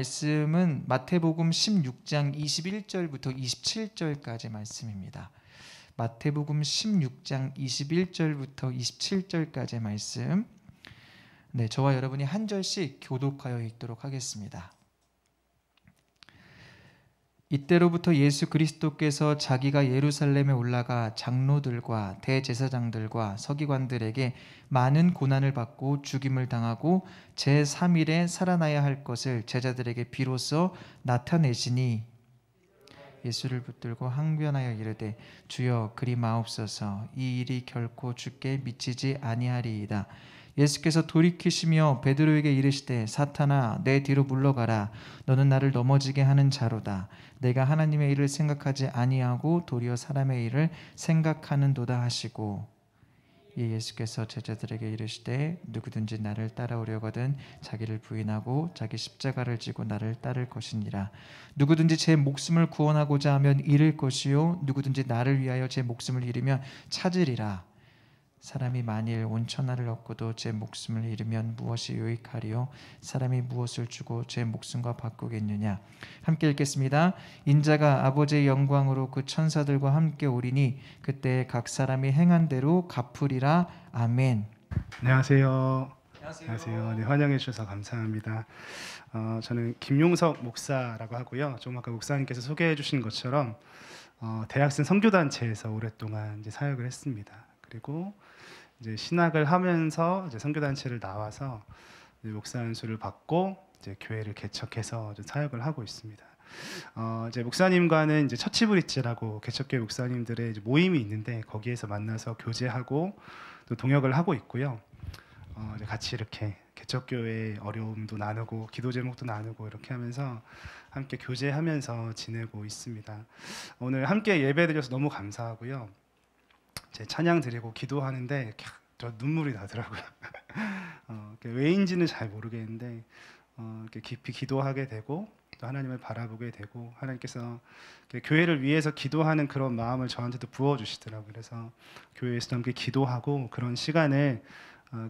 말씀은 마태복음 16장 21절부터 27절까지 말씀입니다. 마태복음 16장 21절부터 27절까지의 말씀. 네, 저와 여러분이 한 절씩 교독하여 읽도록 하겠습니다. 이때로부터 예수 그리스도께서 자기가 예루살렘에 올라가 장로들과 대제사장들과 서기관들에게 많은 고난을 받고 죽임을 당하고 제3일에 살아나야 할 것을 제자들에게 비로소 나타내시니 예수를 붙들고 항변하여 이르되 주여 그리 마옵소서 이 일이 결코 주께 미치지 아니하리이다. 예수께서 돌이키시며 베드로에게 이르시되 사탄아 내 뒤로 물러가라. 너는 나를 넘어지게 하는 자로다. 내가 하나님의 일을 생각하지 아니하고 도리어 사람의 일을 생각하는도다 하시고 예수께서 제자들에게 이르시되 누구든지 나를 따라오려거든 자기를 부인하고 자기 십자가를 지고 나를 따를 것이니라. 누구든지 제 목숨을 구원하고자 하면 잃을 것이요 누구든지 나를 위하여 제 목숨을 잃으면 찾으리라. 사람이 만일 온 천하를 얻고도 제 목숨을 잃으면 무엇이 유익하리요? 사람이 무엇을 주고 제 목숨과 바꾸겠느냐? 함께 읽겠습니다. 인자가 아버지의 영광으로 그 천사들과 함께 오리니 그때 각 사람이 행한 대로 갚으리라. 아멘. 안녕하세요. 안녕하세요. 네, 환영해 주셔서 감사합니다. 저는 김용석 목사라고 하고요. 좀 아까 목사님께서 소개해 주신 것처럼 대학생 선교단체에서 오랫동안 이제 사역을 했습니다. 그리고 이제 신학을 하면서 이제 선교단체를 나와서 이제 목사 안수를 받고 이제 교회를 개척해서 이제 사역을 하고 있습니다. 이제 목사님과는 이제 처치브릿지라고 개척교회 목사님들의 이제 모임이 있는데 거기에서 만나서 교제하고 또 동역을 하고 있고요. 이제 같이 이렇게 개척교회의 어려움도 나누고 기도 제목도 나누고 이렇게 하면서 함께 교제하면서 지내고 있습니다. 오늘 함께 예배드려서 너무 감사하고요. 제 찬양 드리고 기도하는데 저 눈물이 나더라고요. 왜인지는 잘 모르겠는데 이렇게 깊이 기도하게 되고 또 하나님을 바라보게 되고 하나님께서 교회를 위해서 기도하는 그런 마음을 저한테도 부어주시더라고요. 그래서 교회에서도 함께 기도하고 그런 시간을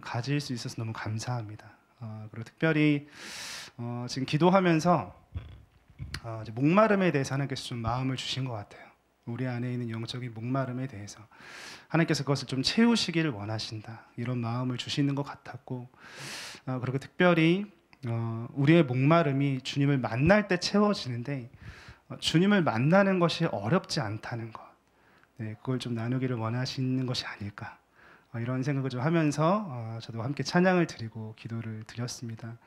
가질 수 있어서 너무 감사합니다. 그리고 특별히 지금 기도하면서 이제 목마름에 대해서 하나님께서 좀 마음을 주신 것 같아요. 우리 안에 있는 영적인 목마름에 대해서 하나님께서 그것을 좀 채우시기를 원하신다 이런 마음을 주시는 것 같았고 그리고 특별히 우리의 목마름이 주님을 만날 때 채워지는데 주님을 만나는 것이 어렵지 않다는 것 그걸 좀 나누기를 원하시는 것이 아닐까 이런 생각을 좀 하면서 저도 함께 찬양을 드리고 기도를 드렸습니다.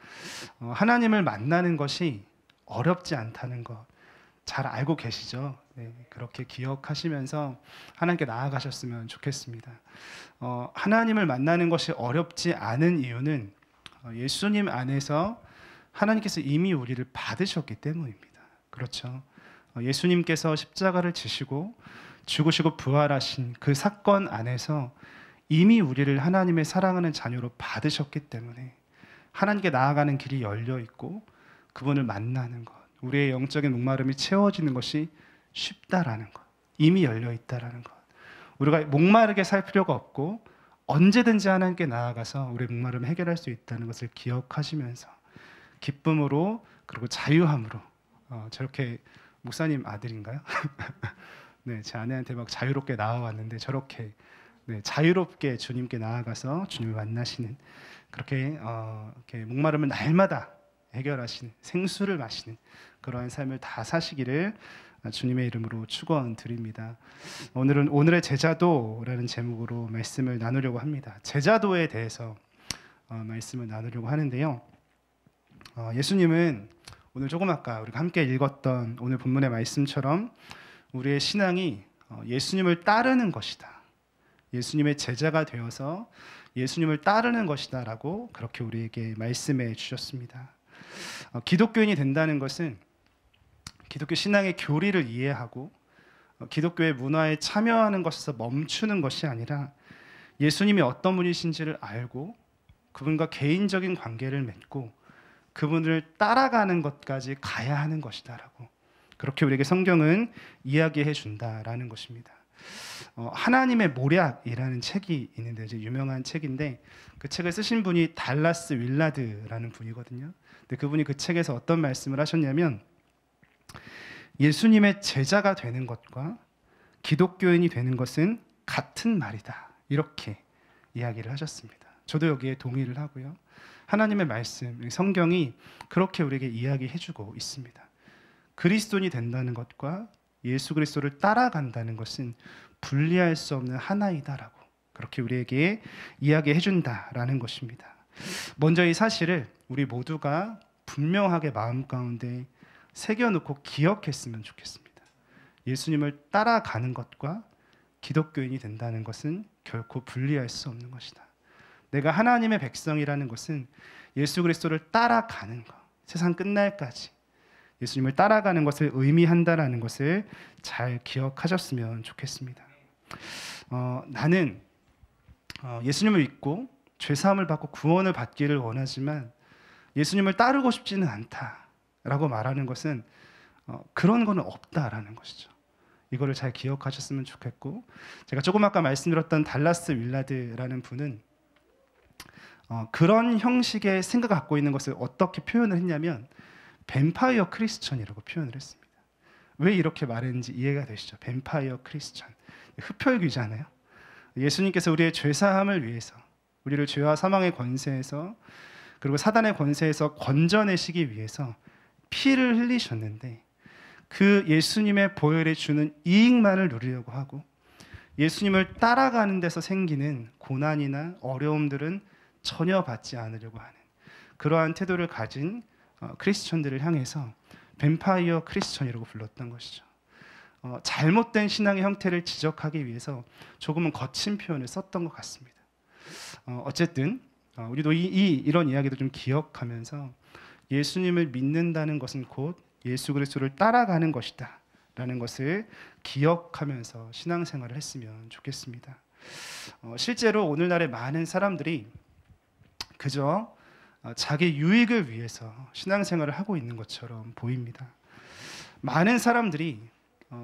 하나님을 만나는 것이 어렵지 않다는 것 잘 알고 계시죠? 네, 그렇게 기억하시면서 하나님께 나아가셨으면 좋겠습니다. 하나님을 만나는 것이 어렵지 않은 이유는 예수님 안에서 하나님께서 이미 우리를 받으셨기 때문입니다. 그렇죠? 예수님께서 십자가를 지시고 죽으시고 부활하신 그 사건 안에서 이미 우리를 하나님의 사랑하는 자녀로 받으셨기 때문에 하나님께 나아가는 길이 열려 있고 그분을 만나는 것 우리의 영적인 목마름이 채워지는 것이 쉽다라는 것, 이미 열려 있다라는 것. 우리가 목마르게 살 필요가 없고 언제든지 하나님께 나아가서 우리의 목마름을 해결할 수 있다는 것을 기억하시면서 기쁨으로 그리고 자유함으로 저렇게 목사님 아들인가요? 네, 제 아내한테 막 자유롭게 나와왔는데 저렇게 자유롭게 주님께 나아가서 주님을 만나시는 그렇게 이렇게 목마름을 날마다 해결하시는 생수를 마시는 그러한 삶을 다 사시기를 주님의 이름으로 축원드립니다. 오늘은 오늘의 제자도라는 제목으로 말씀을 나누려고 합니다. 제자도에 대해서 말씀을 나누려고 하는데요. 예수님은 오늘 조금 아까 우리가 함께 읽었던 오늘 본문의 말씀처럼 우리의 신앙이 예수님을 따르는 것이다. 예수님의 제자가 되어서 예수님을 따르는 것이다 라고 그렇게 우리에게 말씀해 주셨습니다. 기독교인이 된다는 것은 기독교 신앙의 교리를 이해하고 기독교의 문화에 참여하는 것에서 멈추는 것이 아니라 예수님이 어떤 분이신지를 알고 그분과 개인적인 관계를 맺고 그분을 따라가는 것까지 가야 하는 것이다라고 그렇게 우리에게 성경은 이야기해 준다라는 것입니다. 하나님의 모략이라는 책이 있는데 이제 유명한 책인데 그 책을 쓰신 분이 달라스 윌라드라는 분이거든요. 근데 그분이 그 책에서 어떤 말씀을 하셨냐면 예수님의 제자가 되는 것과 기독교인이 되는 것은 같은 말이다. 이렇게 이야기를 하셨습니다. 저도 여기에 동의를 하고요. 하나님의 말씀, 성경이 그렇게 우리에게 이야기해주고 있습니다. 그리스도인이 된다는 것과 예수 그리스도를 따라간다는 것은 분리할 수 없는 하나이다라고 그렇게 우리에게 이야기해준다라는 것입니다. 먼저 이 사실을 우리 모두가 분명하게 마음 가운데 새겨놓고 기억했으면 좋겠습니다. 예수님을 따라가는 것과 기독교인이 된다는 것은 결코 분리할 수 없는 것이다. 내가 하나님의 백성이라는 것은 예수 그리스도를 따라가는 것, 세상 끝날까지 예수님을 따라가는 것을 의미한다라는 것을 잘 기억하셨으면 좋겠습니다. 나는 예수님을 믿고 죄사함을 받고 구원을 받기를 원하지만 예수님을 따르고 싶지는 않다라고 말하는 것은 그런 거는 없다라는 것이죠. 이거를 잘 기억하셨으면 좋겠고, 제가 조금 아까 말씀드렸던 달라스 윌라드라는 분은 그런 형식의 생각을 갖고 있는 것을 어떻게 표현을 했냐면 뱀파이어 크리스천이라고 표현을 했습니다. 왜 이렇게 말했는지 이해가 되시죠? 뱀파이어 크리스천, 흡혈귀잖아요. 예수님께서 우리의 죄사함을 위해서, 우리를 죄와 사망의 권세에서 그리고 사단의 권세에서 건져내시기 위해서 피를 흘리셨는데 그 예수님의 보혈이 주는 이익만을 누리려고 하고 예수님을 따라가는 데서 생기는 고난이나 어려움들은 전혀 받지 않으려고 하는 그러한 태도를 가진 크리스천들을 향해서 뱀파이어 크리스천이라고 불렀던 것이죠. 잘못된 신앙의 형태를 지적하기 위해서 조금은 거친 표현을 썼던 것 같습니다. 어쨌든 우리도 이런 이야기도 좀 기억하면서 예수님을 믿는다는 것은 곧 예수 그리스도를 따라가는 것이다 라는 것을 기억하면서 신앙생활을 했으면 좋겠습니다. 실제로 오늘날의 많은 사람들이 그저 자기 유익을 위해서 신앙생활을 하고 있는 것처럼 보입니다. 많은 사람들이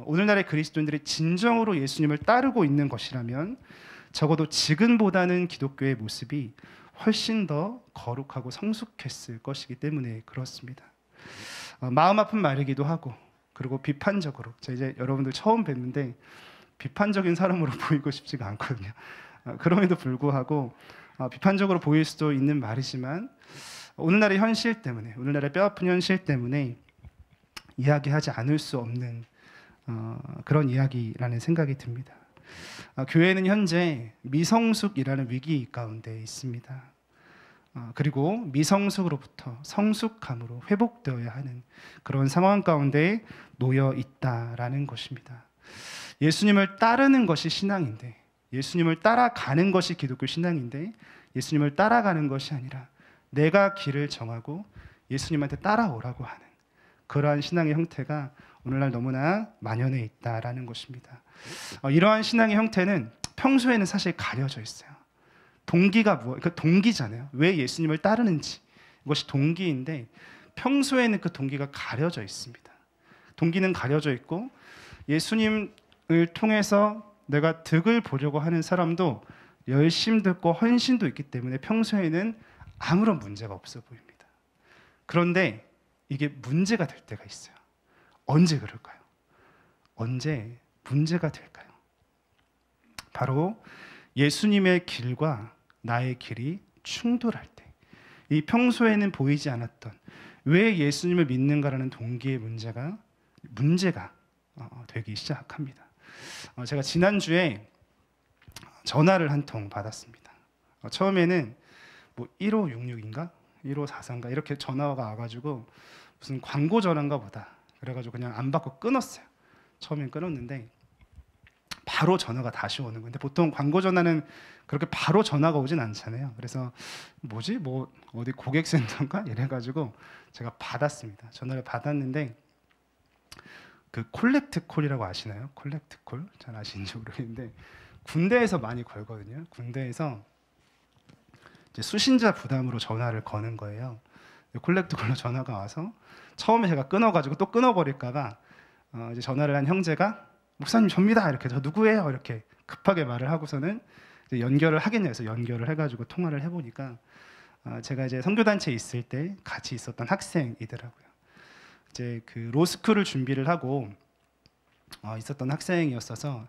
오늘날의 그리스도인들이 진정으로 예수님을 따르고 있는 것이라면 적어도 지금보다는 기독교의 모습이 훨씬 더 거룩하고 성숙했을 것이기 때문에 그렇습니다. 마음 아픈 말이기도 하고 그리고 비판적으로, 제가 이제 여러분들 처음 뵙는데 비판적인 사람으로 보이고 싶지가 않거든요. 그럼에도 불구하고 비판적으로 보일 수도 있는 말이지만 오늘날의 현실 때문에, 오늘날의 뼈아픈 현실 때문에 이야기하지 않을 수 없는 그런 이야기라는 생각이 듭니다. 교회는 현재 미성숙이라는 위기 가운데 있습니다. 그리고 미성숙으로부터 성숙함으로 회복되어야 하는 그런 상황 가운데 놓여 있다라는 것입니다. 예수님을 따르는 것이 신앙인데, 예수님을 따라가는 것이 기독교 신앙인데, 예수님을 따라가는 것이 아니라 내가 길을 정하고 예수님한테 따라오라고 하는 그러한 신앙의 형태가 오늘날 너무나 만연해 있다라는 것입니다. 이러한 신앙의 형태는 평소에는 사실 가려져 있어요. 동기가 그 동기잖아요. 왜 예수님을 따르는지, 이것이 동기인데 평소에는 그 동기가 가려져 있습니다. 동기는 가려져 있고 예수님을 통해서 내가 득을 보려고 하는 사람도 열심도 있고 헌신도 있기 때문에 평소에는 아무런 문제가 없어 보입니다. 그런데 이게 문제가 될 때가 있어요. 언제 그럴까요? 언제 문제가 될까요? 바로 예수님의 길과 나의 길이 충돌할 때, 이 평소에는 보이지 않았던 왜 예수님을 믿는가라는 동기의 문제가 되기 시작합니다. 제가 지난주에 전화를 한 통 받았습니다. 처음에는 뭐 1566인가 1544인가 이렇게 전화가 와가지고 무슨 광고 전화인가 보다 그래가지고 그냥 안 받고 끊었어요. 처음엔 끊었는데 바로 전화가 다시 오는 건데, 보통 광고 전화는 그렇게 바로 전화가 오진 않잖아요. 그래서 뭐지? 뭐 어디 고객센터인가? 이래가지고 제가 받았습니다. 전화를 받았는데 그 콜렉트 콜이라고 아시나요? 콜렉트 콜? 잘 아시는지 모르겠는데 군대에서 많이 걸거든요. 군대에서 이제 수신자 부담으로 전화를 거는 거예요. 콜렉트 콜로 전화가 와서 처음에 제가 끊어가지고 또 끊어버릴까봐 이제 전화를 한 형제가 목사님 접니다 이렇게, 저 누구예요 이렇게 급하게 말을 하고서는 이제 연결을 하겠냐 해서 연결을 해가지고 통화를 해보니까 제가 이제 선교단체에 있을 때 같이 있었던 학생이더라고요. 이제 그 로스쿨을 준비를 하고 있었던 학생이었어서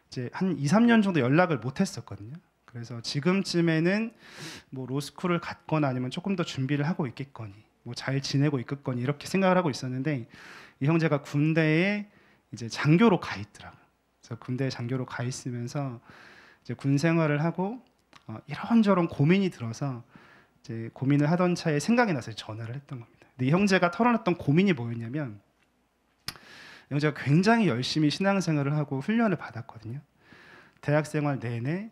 이제 한 2, 3년 정도 연락을 못 했었거든요. 그래서 지금쯤에는 뭐 로스쿨을 갔거나 아니면 조금 더 준비를 하고 있겠거니 뭐 잘 지내고 있겠거니 이렇게 생각을 하고 있었는데, 이 형제가 군대에 이제 장교로 가 있더라고요. 그래서 군대에 장교로 가 있으면서 이제 군 생활을 하고 이런저런 고민이 들어서 이제 고민을 하던 차에 생각이 나서 전화를 했던 겁니다. 근데 이 형제가 털어놨던 고민이 뭐였냐면, 이 형제가 굉장히 열심히 신앙생활을 하고 훈련을 받았거든요. 대학생활 내내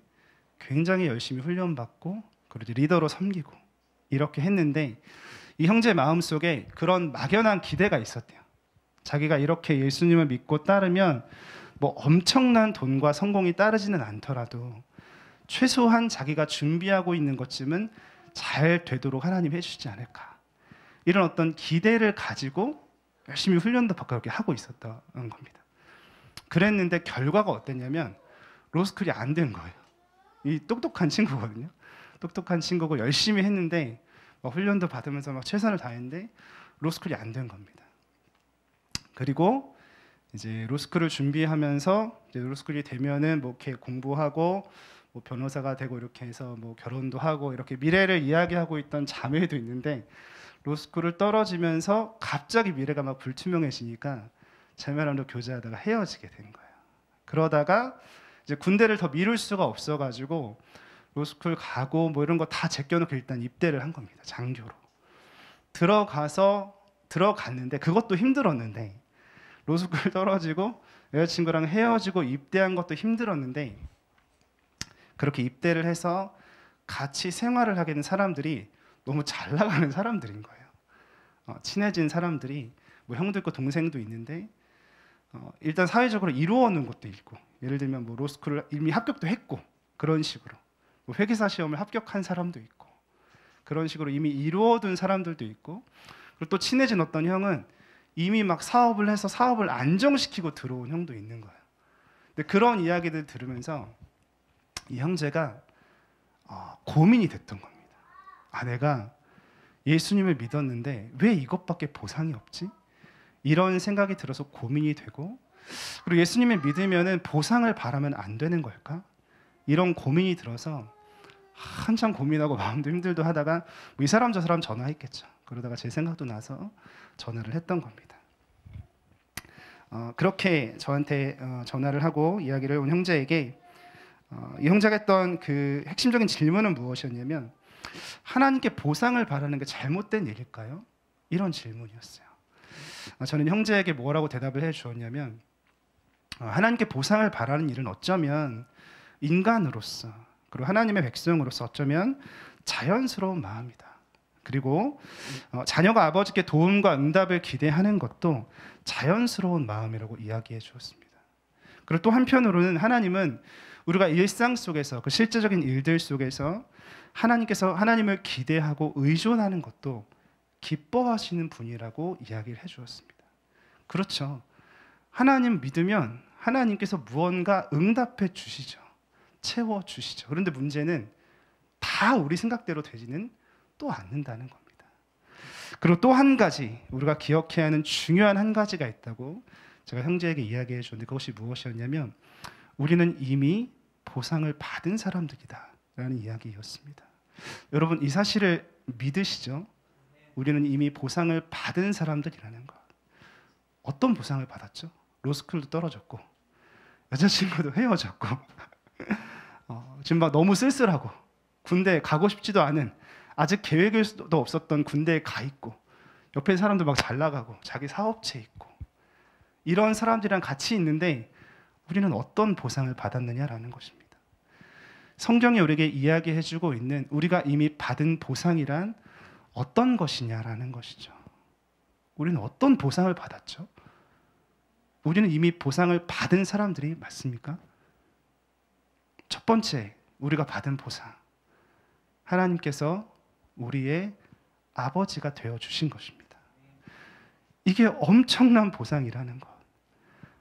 굉장히 열심히 훈련받고 그리고 리더로 섬기고 이렇게 했는데, 이 형제 마음속에 그런 막연한 기대가 있었대요. 자기가 이렇게 예수님을 믿고 따르면 뭐 엄청난 돈과 성공이 따르지는 않더라도 최소한 자기가 준비하고 있는 것쯤은 잘 되도록 하나님 해주시지 않을까, 이런 어떤 기대를 가지고 열심히 훈련도 받고 이렇게 하고 있었던 겁니다. 그랬는데 결과가 어땠냐면 로스쿨이 안 된 거예요. 이 똑똑한 친구거든요. 똑똑한 친구고 열심히 했는데 막 훈련도 받으면서 막 최선을 다했는데 로스쿨이 안 된 겁니다. 그리고 이제 로스쿨을 준비하면서 이제 로스쿨이 되면은 뭐 이렇게 공부하고 뭐 변호사가 되고 이렇게 해서 뭐 결혼도 하고 이렇게 미래를 이야기하고 있던 자매도 있는데, 로스쿨을 떨어지면서 갑자기 미래가 막 불투명해지니까 자매랑도 교제하다가 헤어지게 된 거예요. 그러다가 이제 군대를 더 미룰 수가 없어가지고 로스쿨 가고 뭐 이런 거 다 제껴놓고 일단 입대를 한 겁니다. 장교로 들어갔는데 그것도 힘들었는데, 로스쿨 떨어지고 여자친구랑 헤어지고 입대한 것도 힘들었는데, 그렇게 입대를 해서 같이 생활을 하게 된 사람들이 너무 잘 나가는 사람들인 거예요. 친해진 사람들이 뭐 형도 있고 동생도 있는데 일단 사회적으로 이루어놓은 것도 있고, 예를 들면 뭐 로스쿨을 이미 합격도 했고 그런 식으로 뭐 회계사 시험을 합격한 사람도 있고 그런 식으로 이미 이루어둔 사람들도 있고, 그리고 또 친해진 어떤 형은 이미 막 사업을 해서 사업을 안정시키고 들어온 형도 있는 거예요. 근데 그런 이야기들 들으면서 이 형제가 고민이 됐던 겁니다. 내가 예수님을 믿었는데 왜 이것밖에 보상이 없지? 이런 생각이 들어서 고민이 되고, 그리고 예수님을 믿으면은 보상을 바라면 안 되는 걸까? 이런 고민이 들어서 한참 고민하고 마음도 힘들도 하다가 뭐 이 사람 저 사람 전화했겠죠. 그러다가 제 생각도 나서 전화를 했던 겁니다. 그렇게 저한테 전화를 하고 이야기를 온 형제에게 이 형제가 했던 그 핵심적인 질문은 무엇이었냐면, 하나님께 보상을 바라는 게 잘못된 일일까요? 이런 질문이었어요. 저는 형제에게 뭐라고 대답을 해 주었냐면, 하나님께 보상을 바라는 일은 어쩌면 인간으로서 그리고 하나님의 백성으로서 어쩌면 자연스러운 마음이다. 그리고 자녀가 아버지께 도움과 응답을 기대하는 것도 자연스러운 마음이라고 이야기해 주었습니다. 그리고 또 한편으로는 하나님은 우리가 일상 속에서 그 실제적인 일들 속에서 하나님께서 하나님을 기대하고 의존하는 것도 기뻐하시는 분이라고 이야기를 해주었습니다. 그렇죠. 하나님 믿으면 하나님께서 무언가 응답해 주시죠. 채워 주시죠. 그런데 문제는 다 우리 생각대로 되지는 또 않는다는 겁니다. 그리고 또 한 가지 우리가 기억해야 하는 중요한 한 가지가 있다고 제가 형제에게 이야기해 줬는데, 그것이 무엇이었냐면 우리는 이미 보상을 받은 사람들이다 라는 이야기였습니다. 여러분, 이 사실을 믿으시죠? 우리는 이미 보상을 받은 사람들이라는 것. 어떤 보상을 받았죠? 로스쿨도 떨어졌고 여자친구도 헤어졌고 지금 막 너무 쓸쓸하고 군대에 가고 싶지도 않은, 아직 계획도 없었던 군대에 가 있고 옆에 사람들 막 잘 나가고 자기 사업체 있고 이런 사람들이랑 같이 있는데 우리는 어떤 보상을 받았느냐라는 것입니다. 성경이 우리에게 이야기해주고 있는 우리가 이미 받은 보상이란 어떤 것이냐라는 것이죠. 우리는 어떤 보상을 받았죠? 우리는 이미 보상을 받은 사람들이 맞습니까? 첫 번째, 우리가 받은 보상, 하나님께서 우리의 아버지가 되어주신 것입니다. 이게 엄청난 보상이라는 것.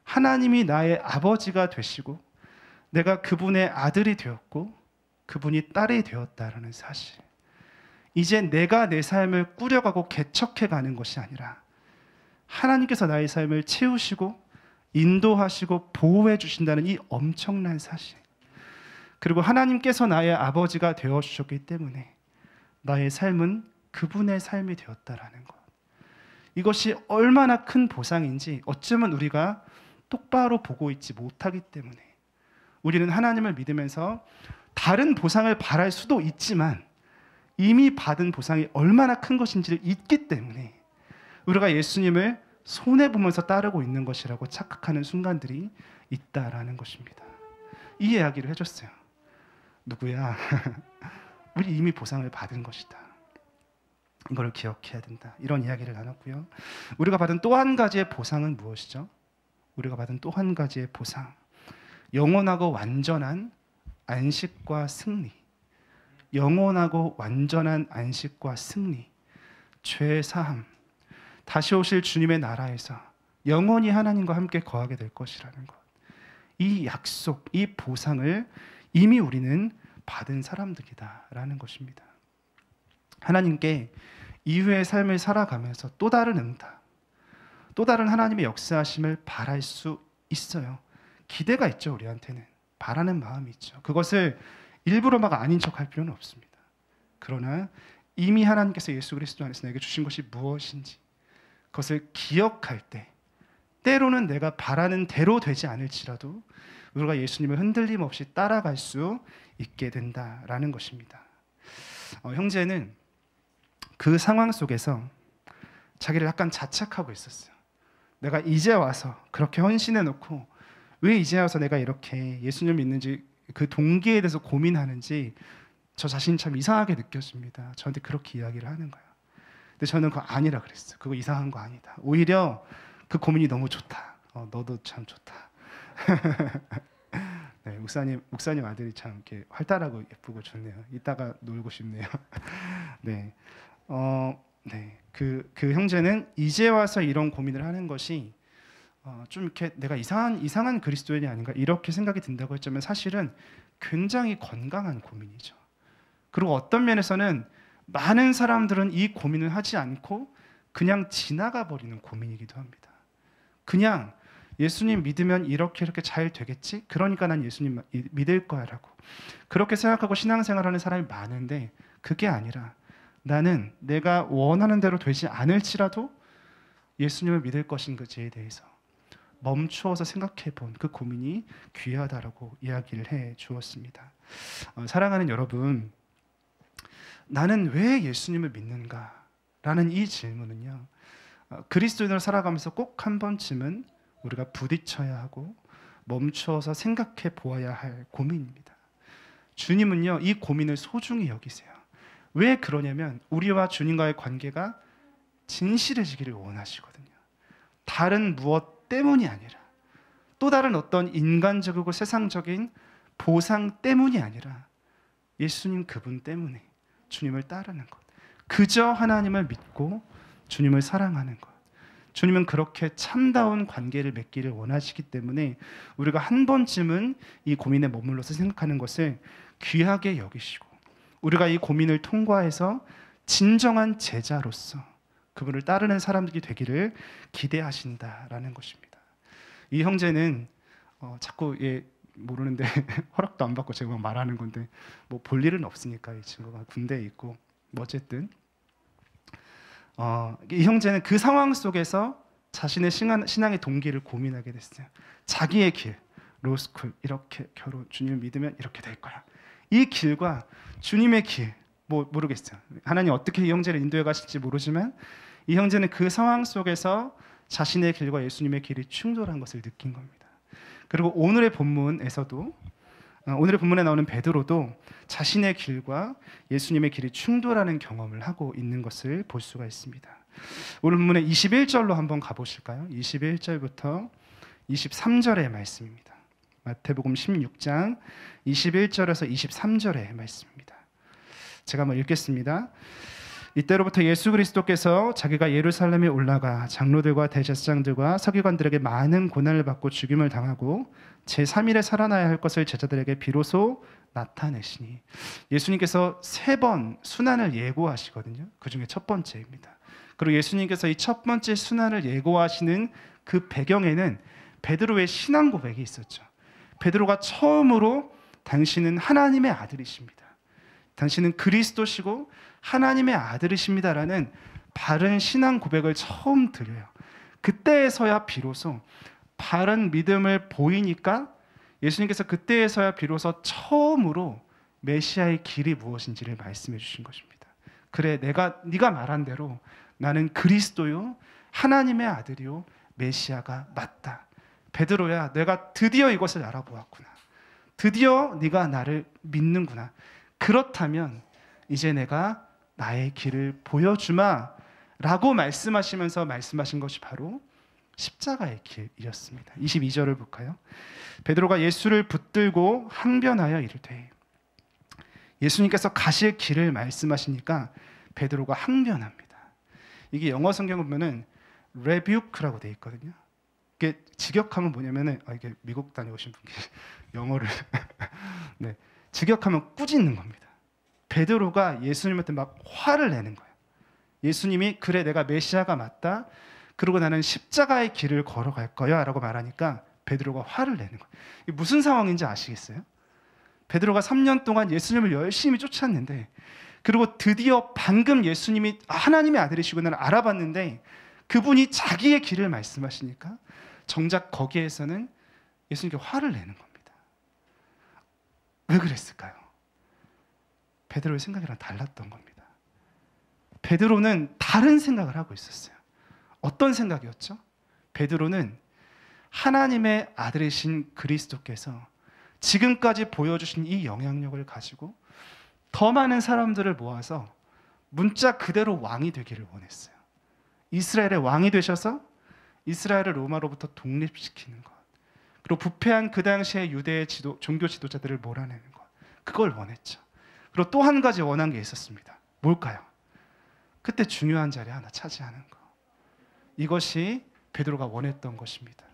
하나님이 나의 아버지가 되시고 내가 그분의 아들이 되었고 그분이 딸이 되었다라는 사실. 이제 내가 내 삶을 꾸려가고 개척해가는 것이 아니라 하나님께서 나의 삶을 채우시고 인도하시고 보호해 주신다는 이 엄청난 사실, 그리고 하나님께서 나의 아버지가 되어주셨기 때문에 나의 삶은 그분의 삶이 되었다라는 것, 이것이 얼마나 큰 보상인지 어쩌면 우리가 똑바로 보고 있지 못하기 때문에 우리는 하나님을 믿으면서 다른 보상을 바랄 수도 있지만 이미 받은 보상이 얼마나 큰 것인지를 잊기 때문에 우리가 예수님을 손해보면서 따르고 있는 것이라고 착각하는 순간들이 있다라는 것입니다. 이 이야기를 해줬어요. 누구야? 우리 이미 보상을 받은 것이다. 이걸 기억해야 된다. 이런 이야기를 나눴고요. 우리가 받은 또 한 가지의 보상은 무엇이죠? 우리가 받은 또 한 가지의 보상, 영원하고 완전한 안식과 승리. 영원하고 완전한 안식과 승리, 죄 사함, 다시 오실 주님의 나라에서 영원히 하나님과 함께 거하게 될 것이라는 것, 이 약속, 이 보상을 이미 우리는 받은 사람들이다라는 것입니다. 하나님께 이후의 삶을 살아가면서 또 다른 응답, 또 다른 하나님의 역사하심을 바랄 수 있어요. 기대가 있죠. 우리한테는 바라는 마음이 있죠. 그것을 일부러 막 아닌 척할 필요는 없습니다. 그러나 이미 하나님께서 예수 그리스도 안에서 내게 주신 것이 무엇인지 그것을 기억할 때, 때로는 내가 바라는 대로 되지 않을지라도 우리가 예수님을 흔들림 없이 따라갈 수 있게 된다라는 것입니다. 형제는 그 상황 속에서 자기를 약간 자책하고 있었어요. 내가 이제 와서 그렇게 헌신해 놓고 왜 이제 와서 내가 이렇게 예수님을 믿는지 그 동기에 대해서 고민하는지 저 자신이 참 이상하게 느껴집니다. 저한테 그렇게 이야기를 하는 거예요. 근데 저는 그거 아니라 그랬어요. 그거 이상한 거 아니다. 오히려 그 고민이 너무 좋다. 너도 참 좋다. 네, 목사님 아들이 참 이렇게 활달하고 예쁘고 좋네요. 이따가 놀고 싶네요. 네, 그 형제는 이제 와서 이런 고민을 하는 것이 좀 이렇게 내가 이상한 그리스도인이 아닌가 이렇게 생각이 든다고 했지만 사실은 굉장히 건강한 고민이죠. 그리고 어떤 면에서는 많은 사람들은 이 고민을 하지 않고 그냥 지나가 버리는 고민이기도 합니다. 그냥 예수님 믿으면 이렇게 잘 되겠지? 그러니까 난 예수님 믿을 거야 라고 그렇게 생각하고 신앙생활하는 사람이 많은데, 그게 아니라 나는 내가 원하는 대로 되지 않을지라도 예수님을 믿을 것인지에 대해서 멈추어서 생각해 본 그 고민이 귀하다라고 이야기를 해 주었습니다. 사랑하는 여러분, 나는 왜 예수님을 믿는가? 라는 이 질문은요, 그리스도인으로 살아가면서 꼭 한 번쯤은 우리가 부딪혀야 하고 멈추어서 생각해 보아야 할 고민입니다. 주님은요, 이 고민을 소중히 여기세요. 왜 그러냐면 우리와 주님과의 관계가 진실해지기를 원하시거든요. 다른 무엇 때문이 아니라, 또 다른 어떤 인간적이고 세상적인 보상 때문이 아니라 예수님 그분 때문에 주님을 따르는 것, 그저 하나님을 믿고 주님을 사랑하는 것, 주님은 그렇게 참다운 관계를 맺기를 원하시기 때문에 우리가 한 번쯤은 이 고민에 머물러서 생각하는 것을 귀하게 여기시고 우리가 이 고민을 통과해서 진정한 제자로서 그분을 따르는 사람들이 되기를 기대하신다라는 것입니다. 이 형제는 자꾸 모르는데 허락도 안 받고 제가 막 말하는 건데 뭐 볼 일은 없으니까 이 친구가 군대에 있고 뭐 어쨌든 이 형제는 그 상황 속에서 자신의 신앙의 동기를 고민하게 됐어요. 자기의 길, 로스쿨, 이렇게 결혼, 주님을 믿으면 이렇게 될 거야. 이 길과 주님의 길, 뭐 모르겠어요. 하나님 어떻게 이 형제를 인도해 가실지 모르지만 이 형제는 그 상황 속에서 자신의 길과 예수님의 길이 충돌한 것을 느낀 겁니다. 그리고 오늘의 본문에서도, 오늘의 본문에 나오는 베드로도 자신의 길과 예수님의 길이 충돌하는 경험을 하고 있는 것을 볼 수가 있습니다. 오늘 본문의 21절로 한번 가보실까요? 21절부터 23절의 말씀입니다. 마태복음 16장 21절에서 23절의 말씀입니다. 제가 한번 읽겠습니다. 이때로부터 예수 그리스도께서 자기가 예루살렘에 올라가 장로들과 대제사장들과 서기관들에게 많은 고난을 받고 죽임을 당하고 제3일에 살아나야 할 것을 제자들에게 비로소 나타내시니, 예수님께서 3번 순환을 예고하시거든요. 그 중에 첫 번째입니다. 그리고 예수님께서 이 첫 번째 순환을 예고하시는 그 배경에는 베드로의 신앙 고백이 있었죠. 베드로가 처음으로 당신은 하나님의 아들이십니다, 당신은 그리스도시고 하나님의 아들이십니다라는 바른 신앙 고백을 처음 드려요. 그때에서야 비로소 바른 믿음을 보이니까 예수님께서 그때에서야 비로소 처음으로 메시아의 길이 무엇인지를 말씀해 주신 것입니다. 그래, 네가 말한 대로 나는 그리스도요 하나님의 아들이요 메시아가 맞다. 베드로야, 내가 드디어 이것을 알아보았구나. 드디어 네가 나를 믿는구나. 그렇다면 이제 내가 나의 길을 보여주마 라고 말씀하시면서 말씀하신 것이 바로 십자가의 길이었습니다. 22절을 볼까요? 베드로가 예수를 붙들고 항변하여 이르되, 예수님께서 가실 길을 말씀하시니까 베드로가 항변합니다. 이게 영어 성경 보면은 rebuke라고 돼 있거든요. 이게 직역하면 뭐냐면은, 이게 미국 다녀오신 분께 영어를 네, 직역하면 꾸짖는 겁니다. 베드로가 예수님한테 막 화를 내는 거예요. 예수님이 그래, 내가 메시아가 맞다, 그리고 나는 십자가의 길을 걸어갈 거야 라고 말하니까 베드로가 화를 내는 거예요. 이게 무슨 상황인지 아시겠어요? 베드로가 3년 동안 예수님을 열심히 쫓았는데, 그리고 드디어 방금 예수님이 하나님의 아들이시구나 알아봤는데 그분이 자기의 길을 말씀하시니까 정작 거기에서는 예수님께 화를 내는 겁니다. 왜 그랬을까요? 베드로의 생각이랑 달랐던 겁니다. 베드로는 다른 생각을 하고 있었어요. 어떤 생각이었죠? 베드로는 하나님의 아들이신 그리스도께서 지금까지 보여주신 이 영향력을 가지고 더 많은 사람들을 모아서 문자 그대로 왕이 되기를 원했어요. 이스라엘의 왕이 되셔서 이스라엘을 로마로부터 독립시키는 것, 그리고 부패한 그 당시의 유대의 종교 지도자들을 몰아내는 것, 그걸 원했죠. 그리고 또 한 가지 원한 게 있었습니다. 뭘까요? 그때 중요한 자리 하나 차지하는 것. 이것이 베드로가 원했던 것입니다.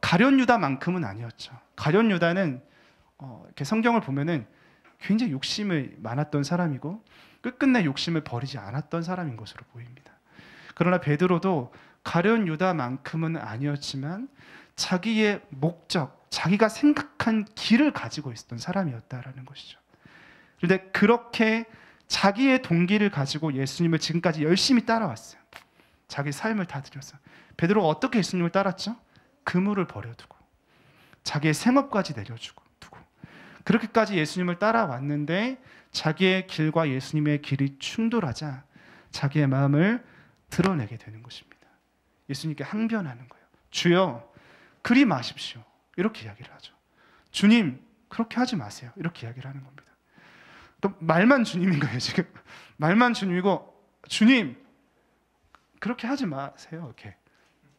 가룟 유다만큼은 아니었죠. 가룟 유다는 이렇게 성경을 보면은 굉장히 욕심이 많았던 사람이고 끝끝내 욕심을 버리지 않았던 사람인 것으로 보입니다. 그러나 베드로도 가룟 유다만큼은 아니었지만 자기의 목적, 자기가 생각한 길을 가지고 있었던 사람이었다라는 것이죠. 그런데 그렇게 자기의 동기를 가지고 예수님을 지금까지 열심히 따라왔어요. 자기 삶을 다 들여서. 베드로가 어떻게 예수님을 따랐죠? 그물을 버려두고 자기의 생업까지 내려주고 두고 그렇게까지 예수님을 따라왔는데 자기의 길과 예수님의 길이 충돌하자 자기의 마음을 드러내게 되는 것입니다. 예수님께 항변하는 거예요. 주여, 그리 마십시오. 이렇게 이야기를 하죠. 주님, 그렇게 하지 마세요. 이렇게 이야기를 하는 겁니다. 또 말만 주님인 거예요, 지금. 말만 주님이고, 주님, 그렇게 하지 마세요. 이렇게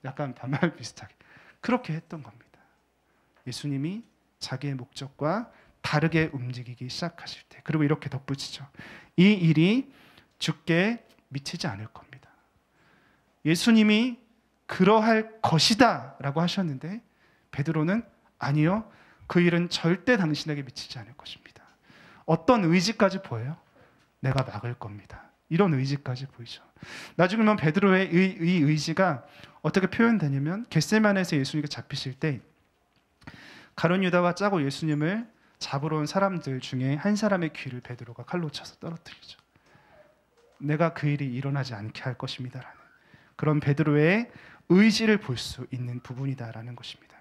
약간 반말 비슷하게 그렇게 했던 겁니다. 예수님이 자기의 목적과 다르게 움직이기 시작하실 때, 그리고 이렇게 덧붙이죠. 이 일이 주께 미치지 않을 겁니다. 예수님이 그러할 것이다 라고 하셨는데 베드로는 아니요, 그 일은 절대 당신에게 미치지 않을 것입니다. 어떤 의지까지 보여요? 내가 막을 겁니다. 이런 의지까지 보이죠. 나중에 보면 베드로의 이 의지가 어떻게 표현되냐면 겟세마네에서 예수님께 잡히실 때 가룟 유다와 짜고 예수님을 잡으러 온 사람들 중에 한 사람의 귀를 베드로가 칼로 쳐서 떨어뜨리죠. 내가 그 일이 일어나지 않게 할 것입니다라는 그런 베드로의 의지를 볼 수 있는 부분이다라는 것입니다.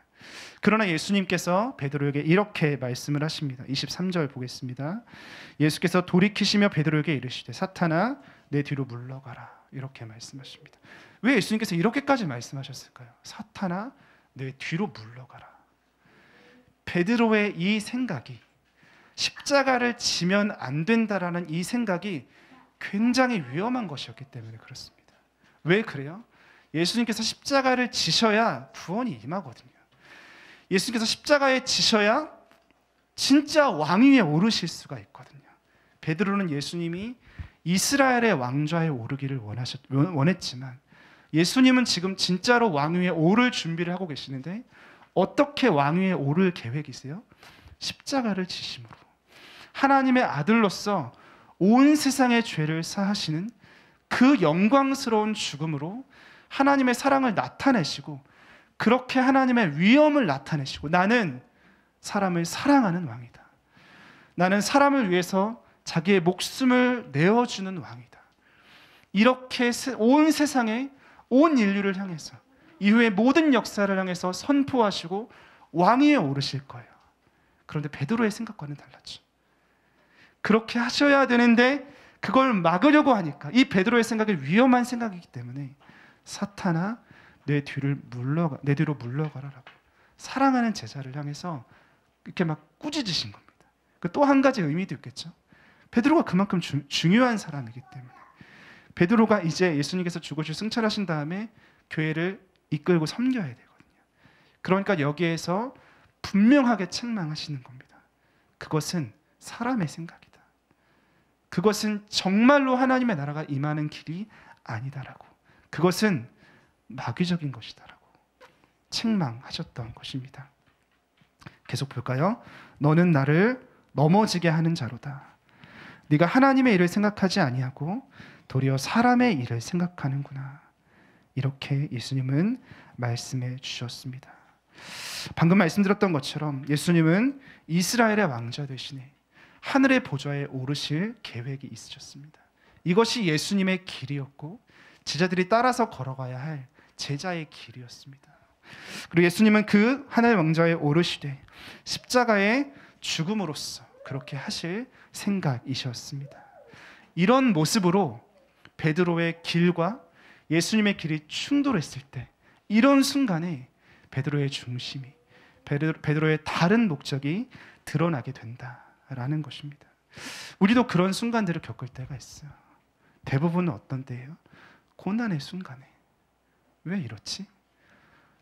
그러나 예수님께서 베드로에게 이렇게 말씀을 하십니다. 23절 보겠습니다. 예수께서 돌이키시며 베드로에게 이르시되 사탄아 내 뒤로 물러가라 이렇게 말씀하십니다. 왜 예수님께서 이렇게까지 말씀하셨을까요? 사탄아 내 뒤로 물러가라. 베드로의 이 생각이 십자가를 지면 안 된다라는 이 생각이 굉장히 위험한 것이었기 때문에 그렇습니다. 왜 그래요? 예수님께서 십자가를 지셔야 구원이 임하거든요. 예수님께서 십자가에 지셔야 진짜 왕위에 오르실 수가 있거든요. 베드로는 예수님이 이스라엘의 왕좌에 오르기를 원했지만 예수님은 지금 진짜로 왕위에 오를 준비를 하고 계시는데 어떻게 왕위에 오를 계획이세요? 십자가를 지심으로 하나님의 아들로서 온 세상의 죄를 사하시는 그 영광스러운 죽음으로 하나님의 사랑을 나타내시고 그렇게 하나님의 위엄을 나타내시고 나는 사람을 사랑하는 왕이다. 나는 사람을 위해서 자기의 목숨을 내어주는 왕이다. 이렇게 온 세상에 온 인류를 향해서 이후의 모든 역사를 향해서 선포하시고 왕위에 오르실 거예요. 그런데 베드로의 생각과는 달랐죠. 그렇게 하셔야 되는데 그걸 막으려고 하니까 이 베드로의 생각이 위험한 생각이기 때문에 사탄아 내 뒤로 물러가라라고 사랑하는 제자를 향해서 이렇게 막 꾸짖으신 겁니다. 또 한 가지 의미도 있겠죠. 베드로가 그만큼 중요한 사람이기 때문에 베드로가 이제 예수님께서 죽으시고 승천하신 다음에 교회를 이끌고 섬겨야 되거든요. 그러니까 여기에서 분명하게 책망하시는 겁니다. 그것은 사람의 생각이다. 그것은 정말로 하나님의 나라가 임하는 길이 아니다라고. 그것은 마귀적인 것이다라고 책망하셨던 것입니다. 계속 볼까요? 너는 나를 넘어지게 하는 자로다. 네가 하나님의 일을 생각하지 아니하고 도리어 사람의 일을 생각하는구나. 이렇게 예수님은 말씀해 주셨습니다. 방금 말씀드렸던 것처럼 예수님은 이스라엘의 왕자 되시네 하늘의 보좌에 오르실 계획이 있으셨습니다. 이것이 예수님의 길이었고 제자들이 따라서 걸어가야 할 제자의 길이었습니다. 그리고 예수님은 그 하늘 왕좌에 오르시되 십자가의 죽음으로써 그렇게 하실 생각이셨습니다. 이런 모습으로 베드로의 길과 예수님의 길이 충돌했을 때 이런 순간에 베드로의 중심이 베드로의 다른 목적이 드러나게 된다라는 것입니다. 우리도 그런 순간들을 겪을 때가 있어요. 대부분은 어떤 때예요? 고난의 순간에 왜 이렇지?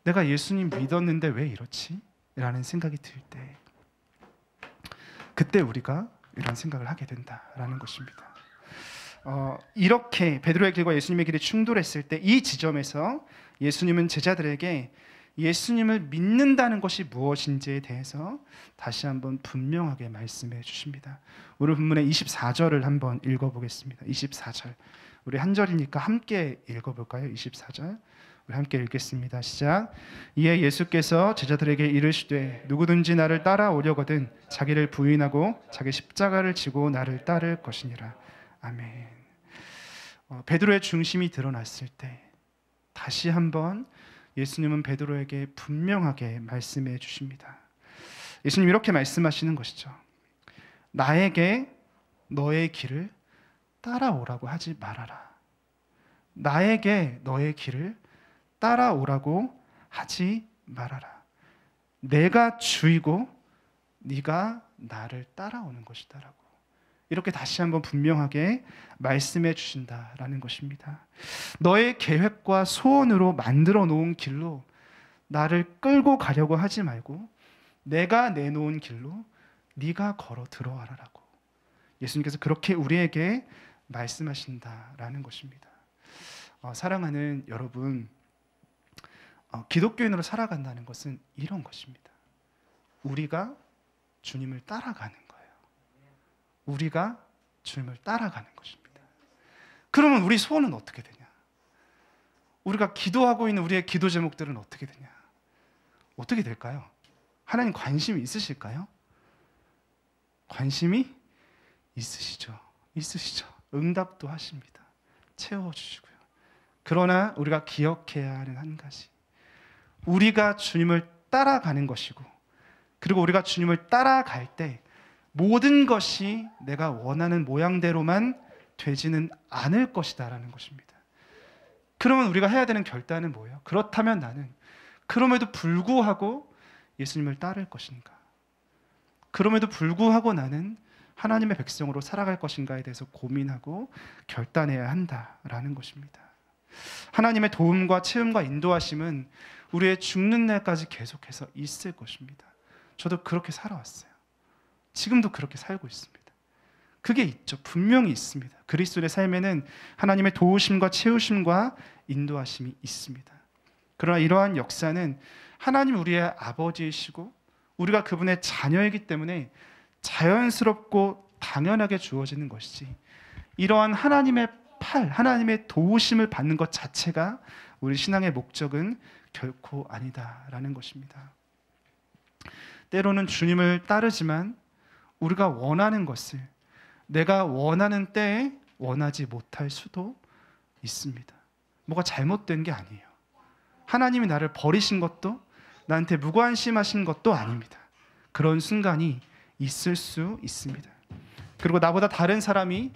내가 예수님 믿었는데 왜 이렇지? 라는 생각이 들 때 그때 우리가 이런 생각을 하게 된다라는 것입니다. 이렇게 베드로의 길과 예수님의 길이 충돌했을 때 이 지점에서 예수님은 제자들에게 예수님을 믿는다는 것이 무엇인지에 대해서 다시 한번 분명하게 말씀해 주십니다. 오늘 본문의 24절을 한번 읽어보겠습니다. 24절 우리 한 절이니까 함께 읽어볼까요? 24절 우리 함께 읽겠습니다. 시작. 이에 예수께서 제자들에게 이르시되 누구든지 나를 따라오려거든 자기를 부인하고 자기 십자가를 지고 나를 따를 것이니라. 아멘. 베드로의 중심이 드러났을 때 다시 한번 예수님은 베드로에게 분명하게 말씀해 주십니다. 예수님 이렇게 말씀하시는 것이죠. 나에게 너의 길을 따라오라고 하지 말아라. 나에게 너의 길을 따라오라고 하지 말아라. 내가 주이고 네가 나를 따라오는 것이다라고 이렇게 다시 한번 분명하게 말씀해 주신다라는 것입니다. 너의 계획과 소원으로 만들어 놓은 길로 나를 끌고 가려고 하지 말고 내가 내놓은 길로 네가 걸어 들어와라라고 예수님께서 그렇게 우리에게 말씀하신다라는 것입니다. 사랑하는 여러분, 기독교인으로 살아간다는 것은 이런 것입니다. 우리가 주님을 따라가는 거예요. 우리가 주님을 따라가는 것입니다. 그러면 우리 소원은 어떻게 되냐? 우리가 기도하고 있는 우리의 기도 제목들은 어떻게 되냐? 어떻게 될까요? 하나님 관심이 있으실까요? 관심이 있으시죠. 응답도 하십니다. 채워주시고요. 그러나 우리가 기억해야 하는 한 가지, 우리가 주님을 따라가는 것이고 그리고 우리가 주님을 따라갈 때 모든 것이 내가 원하는 모양대로만 되지는 않을 것이다라는 것입니다. 그러면 우리가 해야 되는 결단은 뭐예요? 그렇다면 나는 그럼에도 불구하고 예수님을 따를 것인가? 그럼에도 불구하고 나는 하나님의 백성으로 살아갈 것인가에 대해서 고민하고 결단해야 한다라는 것입니다. 하나님의 도움과 채움과 인도하심은 우리의 죽는 날까지 계속해서 있을 것입니다. 저도 그렇게 살아왔어요. 지금도 그렇게 살고 있습니다. 그게 있죠. 분명히 있습니다. 그리스도의 삶에는 하나님의 도우심과 채우심과 인도하심이 있습니다. 그러나 이러한 역사는 하나님 우리의 아버지이시고 우리가 그분의 자녀이기 때문에 자연스럽고 당연하게 주어지는 것이지, 이러한 하나님의 하나님의 도우심을 받는 것 자체가 우리 신앙의 목적은 결코 아니다라는 것입니다. 때로는 주님을 따르지만 우리가 원하는 것을 내가 원하는 때에 원하지 못할 수도 있습니다. 뭐가 잘못된 게 아니에요. 하나님이 나를 버리신 것도 나한테 무관심하신 것도 아닙니다. 그런 순간이 있을 수 있습니다. 그리고 나보다 다른 사람이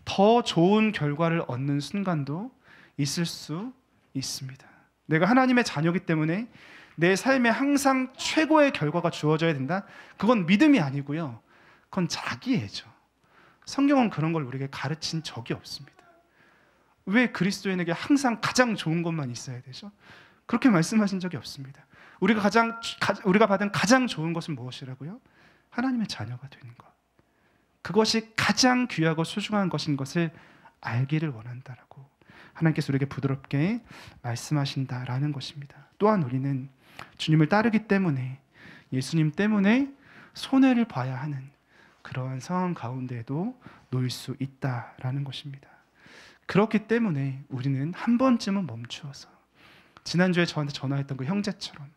더 좋은 결과를 얻는 순간도 있을 수 있습니다. 내가 하나님의 자녀이기 때문에 내 삶에 항상 최고의 결과가 주어져야 된다? 그건 믿음이 아니고요. 그건 자기애죠. 성경은 그런 걸 우리에게 가르친 적이 없습니다. 왜 그리스도인에게 항상 가장 좋은 것만 있어야 되죠? 그렇게 말씀하신 적이 없습니다. 우리가 받은 가장 좋은 것은 무엇이라고요? 하나님의 자녀가 되는 것. 그것이 가장 귀하고 소중한 것인 것을 알기를 원한다라고 하나님께서 우리에게 부드럽게 말씀하신다라는 것입니다. 또한 우리는 주님을 따르기 때문에, 예수님 때문에 손해를 봐야 하는 그러한 상황 가운데에도 놓일 수 있다라는 것입니다. 그렇기 때문에 우리는 한 번쯤은 멈추어서, 지난주에 저한테 전화했던 그 형제처럼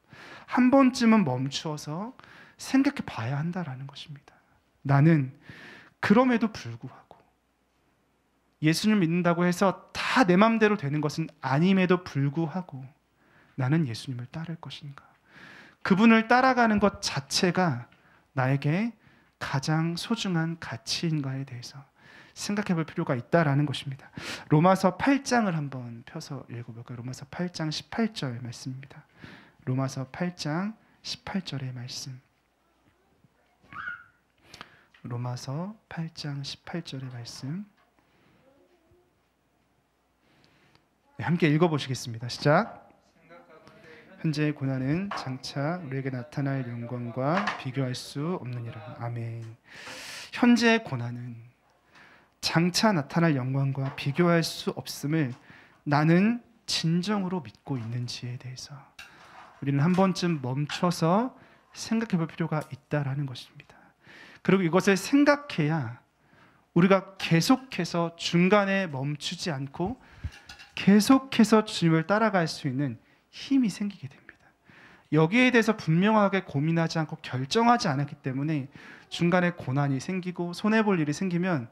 한 번쯤은 멈추어서 생각해 봐야 한다라는 것입니다. 나는 그럼에도 불구하고 예수님을 믿는다고 해서 다 내 마음대로 되는 것은 아님에도 불구하고 나는 예수님을 따를 것인가? 그분을 따라가는 것 자체가 나에게 가장 소중한 가치인가에 대해서 생각해 볼 필요가 있다라는 것입니다. 로마서 8장을 한번 펴서 읽어볼까요? 로마서 8장 18절 말씀입니다. 로마서 8장 18절의 말씀. 로마서 8장 18절의 말씀. 네, 함께 읽어보시겠습니다. 시작. 현재의 고난은 장차 우리에게 나타날 영광과 비교할 수 없느니라. 아멘. 현재의 고난은 장차 나타날 영광과 비교할 수 없음을 나는 진정으로 믿고 있는지에 대해서 우리는 한 번쯤 멈춰서 생각해 볼 필요가 있다라는 것입니다. 그리고 이것을 생각해야 우리가 계속해서 중간에 멈추지 않고 계속해서 주님을 따라갈 수 있는 힘이 생기게 됩니다. 여기에 대해서 분명하게 고민하지 않고 결정하지 않았기 때문에 중간에 고난이 생기고 손해볼 일이 생기면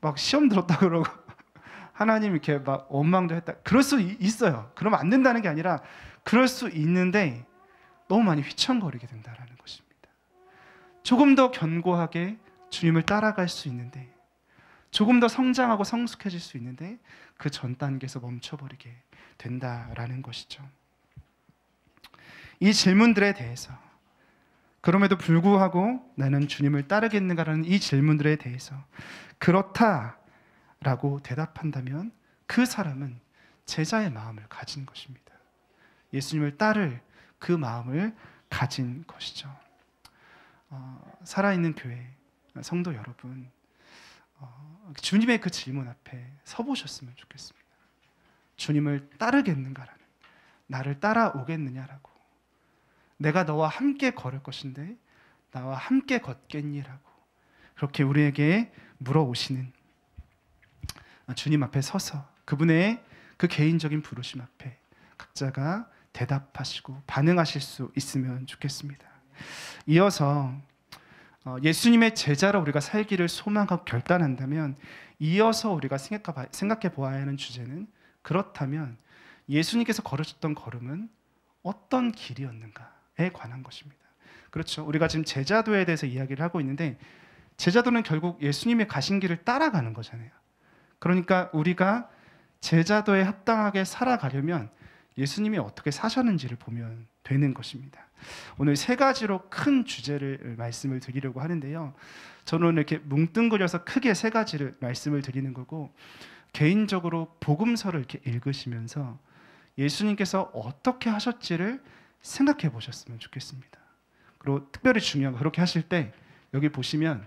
막 시험 들었다 그러고 하나님 이렇게 막 원망도 했다, 그럴 수 있어요. 그러면 안 된다는 게 아니라 그럴 수 있는데 너무 많이 휘청거리게 된다는 것입니다. 조금 더 견고하게 주님을 따라갈 수 있는데, 조금 더 성장하고 성숙해질 수 있는데 그 전 단계에서 멈춰버리게 된다라는 것이죠. 이 질문들에 대해서, 그럼에도 불구하고 나는 주님을 따르겠는가라는 이 질문들에 대해서 그렇다라고 대답한다면 그 사람은 제자의 마음을 가진 것입니다. 예수님을 따를 그 마음을 가진 것이죠. 살아있는 교회 성도 여러분, 주님의 그 질문 앞에 서보셨으면 좋겠습니다. 주님을 따르겠는가라는, 나를 따라오겠느냐라고, 내가 너와 함께 걸을 것인데 나와 함께 걷겠니라고 그렇게 우리에게 물어오시는 주님 앞에 서서 그분의 그 개인적인 부르심 앞에 각자가 대답하시고 반응하실 수 있으면 좋겠습니다. 이어서 예수님의 제자로 우리가 살기를 소망하고 결단한다면, 이어서 우리가 생각해 보아야 하는 주제는, 그렇다면 예수님께서 걸으셨던 걸음은 어떤 길이었는가에 관한 것입니다. 그렇죠. 우리가 지금 제자도에 대해서 이야기를 하고 있는데, 제자도는 결국 예수님의 가신 길을 따라가는 거잖아요. 그러니까 우리가 제자도에 합당하게 살아가려면 예수님이 어떻게 사셨는지를 보면 되는 것입니다. 오늘 세 가지로 큰 주제를 말씀을 드리려고 하는데요. 저는 오늘 이렇게 뭉뚱그려서 크게 세 가지를 말씀을 드리는 거고, 개인적으로 복음서를 이렇게 읽으시면서 예수님께서 어떻게 하셨지를 생각해 보셨으면 좋겠습니다. 그리고 특별히 중요한 거, 그렇게 하실 때 여기 보시면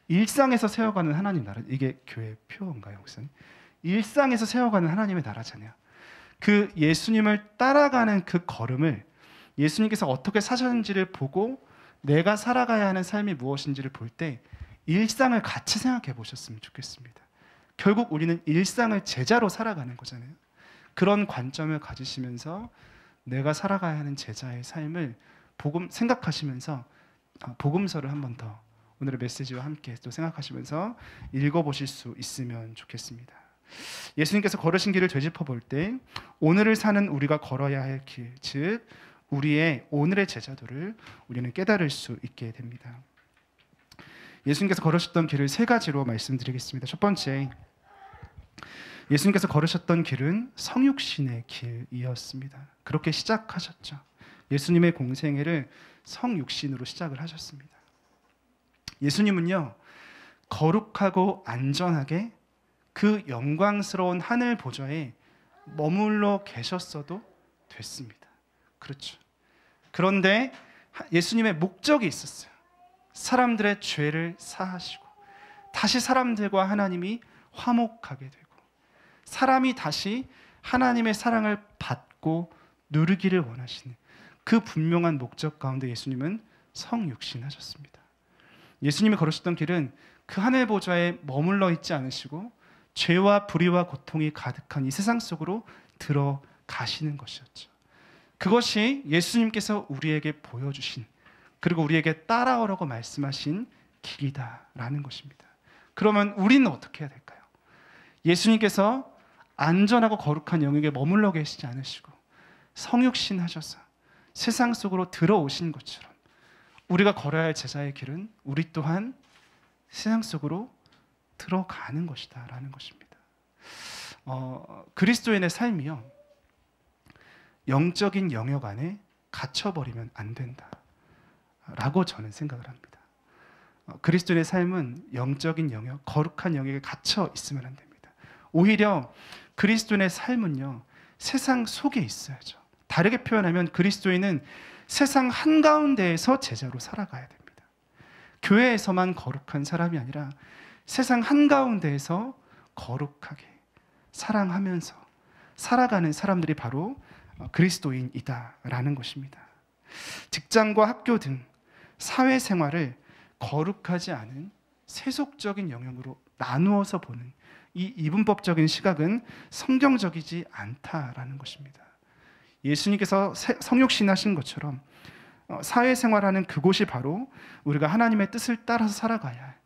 일상에서 세워가는 하나님 나라. 이게 교회 표어인가요, 목사님? 일상에서 세워가는 하나님의 나라잖아요. 그 예수님을 따라가는 그 걸음을 예수님께서 어떻게 사셨는지를 보고 내가 살아가야 하는 삶이 무엇인지를 볼 때 일상을 같이 생각해 보셨으면 좋겠습니다. 결국 우리는 일상을 제자로 살아가는 거잖아요. 그런 관점을 가지시면서 내가 살아가야 하는 제자의 삶을 생각하시면서 복음서를 한 번 더 오늘의 메시지와 함께 또 생각하시면서 읽어보실 수 있으면 좋겠습니다. 예수님께서 걸으신 길을 되짚어 볼 때 오늘을 사는 우리가 걸어야 할 길, 즉 우리의 오늘의 제자도를 우리는 깨달을 수 있게 됩니다. 예수님께서 걸으셨던 길을 세 가지로 말씀드리겠습니다. 첫 번째, 예수님께서 걸으셨던 길은 성육신의 길이었습니다. 그렇게 시작하셨죠. 예수님의 공생애를 성육신으로 시작을 하셨습니다. 예수님은요, 거룩하고 안전하게 그 영광스러운 하늘 보좌에 머물러 계셨어도 됐습니다. 그렇죠. 그런데 예수님의 목적이 있었어요. 사람들의 죄를 사하시고 다시 사람들과 하나님이 화목하게 되고 사람이 다시 하나님의 사랑을 받고 누리기를 원하시는 그 분명한 목적 가운데 예수님은 성육신하셨습니다. 예수님이 걸으셨던 길은 그 하늘 보좌에 머물러 있지 않으시고 죄와 불의와 고통이 가득한 이 세상 속으로 들어가시는 것이었죠. 그것이 예수님께서 우리에게 보여주신 그리고 우리에게 따라오라고 말씀하신 길이다라는 것입니다. 그러면 우리는 어떻게 해야 될까요? 예수님께서 안전하고 거룩한 영역에 머물러 계시지 않으시고 성육신 하셔서 세상 속으로 들어오신 것처럼 우리가 걸어야 할 제자의 길은 우리 또한 세상 속으로 들어가는 것이다 라는 것입니다. 그리스도인의 삶이요, 영적인 영역 안에 갇혀버리면 안 된다 라고 저는 생각을 합니다. 그리스도인의 삶은 영적인 영역, 거룩한 영역에 갇혀 있으면 안 됩니다. 오히려 그리스도인의 삶은요, 세상 속에 있어야죠. 다르게 표현하면 그리스도인은 세상 한가운데에서 제자로 살아가야 됩니다. 교회에서만 거룩한 사람이 아니라 세상 한가운데에서 거룩하게 사랑하면서 살아가는 사람들이 바로 그리스도인이다라는 것입니다. 직장과 학교 등 사회생활을 거룩하지 않은 세속적인 영역으로 나누어서 보는 이 이분법적인 시각은 성경적이지 않다라는 것입니다. 예수님께서 성육신하신 것처럼 사회생활하는 그곳이 바로 우리가 하나님의 뜻을 따라서 살아가야 할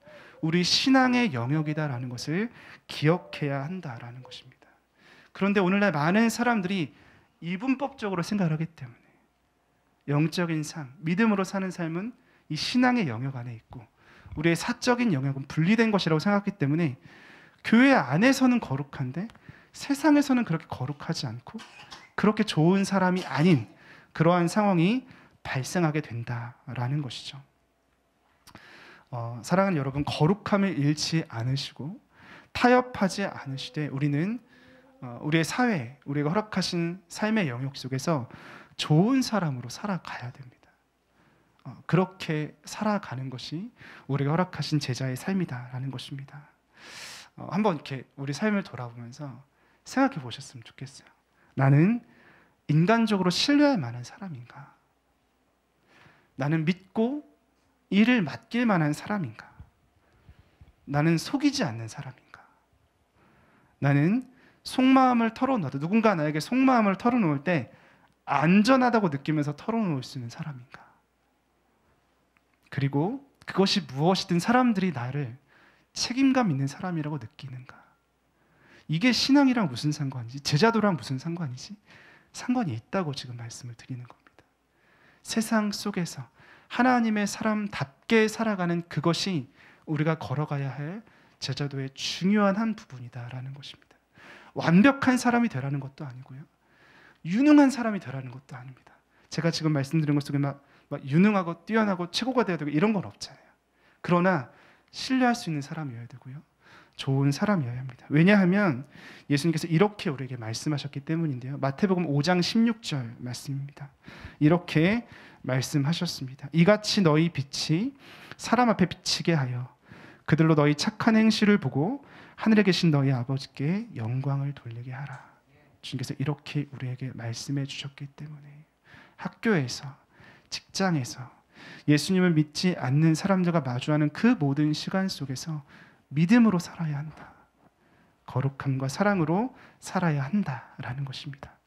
우리 신앙의 영역이다라는 것을 기억해야 한다라는 것입니다. 그런데 오늘날 많은 사람들이 이분법적으로 생각을 하기 때문에 영적인 삶, 믿음으로 사는 삶은 이 신앙의 영역 안에 있고 우리의 사적인 영역은 분리된 것이라고 생각하기 때문에 교회 안에서는 거룩한데 세상에서는 그렇게 거룩하지 않고 그렇게 좋은 사람이 아닌 그러한 상황이 발생하게 된다라는 것이죠. 사랑하는 여러분, 거룩함을 잃지 않으시고 타협하지 않으시되 우리는 우리의 사회, 우리가 허락하신 삶의 영역 속에서 좋은 사람으로 살아가야 됩니다. 그렇게 살아가는 것이 우리가 허락하신 제자의 삶이다라는 것입니다. 한번 이렇게 우리 삶을 돌아보면서 생각해 보셨으면 좋겠어요. 나는 인간적으로 신뢰할 만한 사람인가? 나는 믿고 일을 맡길 만한 사람인가? 나는 속이지 않는 사람인가? 나는 속마음을 털어놓아도 누군가 나에게 속마음을 털어놓을 때 안전하다고 느끼면서 털어놓을 수 있는 사람인가? 그리고 그것이 무엇이든 사람들이 나를 책임감 있는 사람이라고 느끼는가? 이게 신앙이랑 무슨 상관이지? 제자도랑 무슨 상관이지? 상관이 있다고 지금 말씀을 드리는 겁니다. 세상 속에서 하나님의 사람답게 살아가는 그것이 우리가 걸어가야 할 제자도의 중요한 한 부분이다라는 것입니다. 완벽한 사람이 되라는 것도 아니고요, 유능한 사람이 되라는 것도 아닙니다. 제가 지금 말씀드린 것 속에 막 유능하고 뛰어나고 최고가 되어야 되고 이런 건 없잖아요. 그러나 신뢰할 수 있는 사람이어야 되고요, 좋은 사람이어야 합니다. 왜냐하면 예수님께서 이렇게 우리에게 말씀하셨기 때문인데요. 마태복음 5장 16절 말씀입니다. 이렇게 말씀하셨습니다. 이같이 너희 빛이 사람 앞에 비치게 하여 그들로 너희 착한 행실을 보고 하늘에 계신 너희 아버지께 영광을 돌리게 하라. 주님께서 이렇게 우리에게 말씀해 주셨기 때문에 학교에서, 직장에서 예수님을 믿지 않는 사람들과 마주하는 그 모든 시간 속에서 믿음으로 살아야 한다. 거룩함과 사랑으로 살아야 한다라는 것입니다.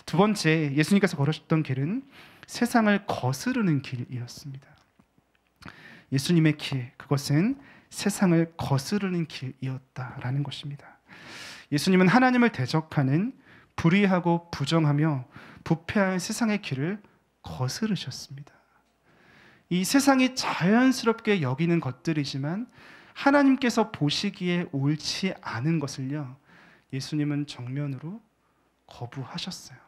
두 번째, 예수님께서 걸으셨던 길은 세상을 거스르는 길이었습니다. 예수님의 길, 그것은 세상을 거스르는 길이었다라는 것입니다. 예수님은 하나님을 대적하는 불의하고 부정하며 부패한 세상의 길을 거스르셨습니다. 이 세상이 자연스럽게 여기는 것들이지만 하나님께서 보시기에 옳지 않은 것을요, 예수님은 정면으로 거부하셨어요.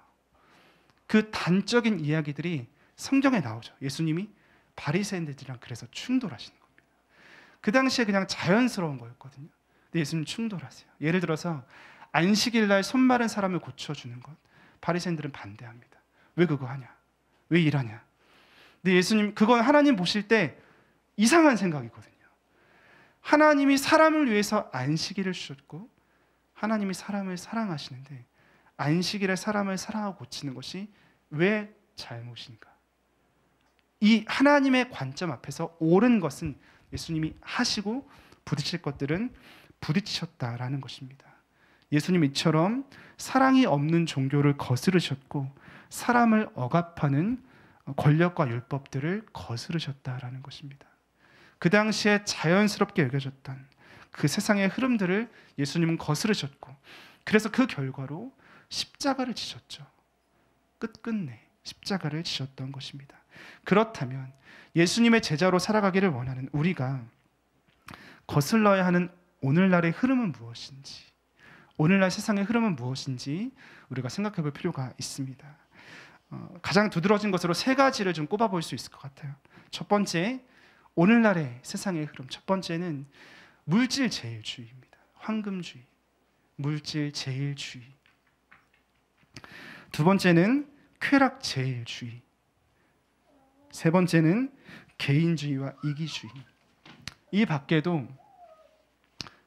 그 단적인 이야기들이 성경에 나오죠. 예수님이 바리새인들이랑 그래서 충돌하시는 겁니다. 그 당시에 그냥 자연스러운 거였거든요. 근데 예수님 충돌하세요. 예를 들어서 안식일 날 손 마른 사람을 고쳐주는 것, 바리새인들은 반대합니다. 왜 그거 하냐? 왜 일하냐? 근데 예수님, 그건 하나님 보실 때 이상한 생각이거든요. 하나님이 사람을 위해서 안식일을 주셨고 하나님이 사람을 사랑하시는데 안식일에 사람을 사랑하고 고치는 것이 왜 잘못인가? 이 하나님의 관점 앞에서 옳은 것은 예수님이 하시고 부딪힐 것들은 부딪히셨다라는 것입니다. 예수님 이처럼 사랑이 없는 종교를 거스르셨고 사람을 억압하는 권력과 율법들을 거스르셨다라는 것입니다. 그 당시에 자연스럽게 여겨졌던 그 세상의 흐름들을 예수님은 거스르셨고 그래서 그 결과로 십자가를 지셨죠. 끝끝내 십자가를 지셨던 것입니다. 그렇다면 예수님의 제자로 살아가기를 원하는 우리가 거슬러야 하는 오늘날의 흐름은 무엇인지, 오늘날 세상의 흐름은 무엇인지 우리가 생각해 볼 필요가 있습니다. 가장 두드러진 것으로 세 가지를 좀 꼽아볼 수 있을 것 같아요. 첫 번째, 오늘날의 세상의 흐름. 첫 번째는 물질 제일주의입니다. 황금주의, 물질 제일주의. 두 번째는 쾌락 제일주의. 세 번째는 개인주의와 이기주의. 이 밖에도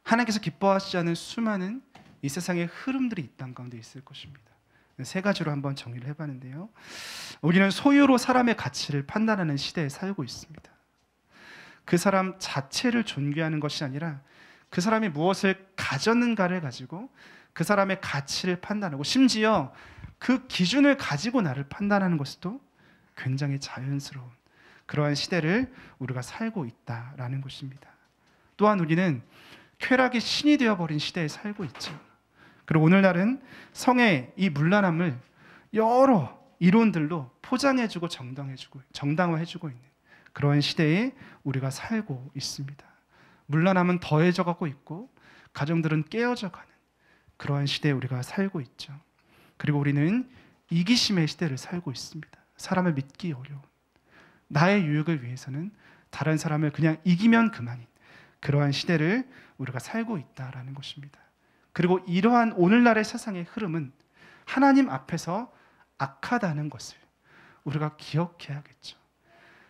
하나님께서 기뻐하시지 않은 수많은 이 세상의 흐름들이 이 땅 가운데 있을 것입니다. 세 가지로 한번 정리를 해봤는데요. 우리는 소유로 사람의 가치를 판단하는 시대에 살고 있습니다. 그 사람 자체를 존귀하는 것이 아니라 그 사람이 무엇을 가졌는가를 가지고 그 사람의 가치를 판단하고 심지어 그 기준을 가지고 나를 판단하는 것도 굉장히 자연스러운 그러한 시대를 우리가 살고 있다라는 것입니다. 또한 우리는 쾌락이 신이 되어버린 시대에 살고 있죠. 그리고 오늘날은 성의 이 문란함을 여러 이론들로 포장해주고 정당화해주고 있는 그러한 시대에 우리가 살고 있습니다. 문란함은 더해져가고 있고 가정들은 깨어져가는 그러한 시대에 우리가 살고 있죠. 그리고 우리는 이기심의 시대를 살고 있습니다. 사람을 믿기 어려운, 나의 유익을 위해서는 다른 사람을 그냥 이기면 그만인 그러한 시대를 우리가 살고 있다라는 것입니다. 그리고 이러한 오늘날의 세상의 흐름은 하나님 앞에서 악하다는 것을 우리가 기억해야겠죠.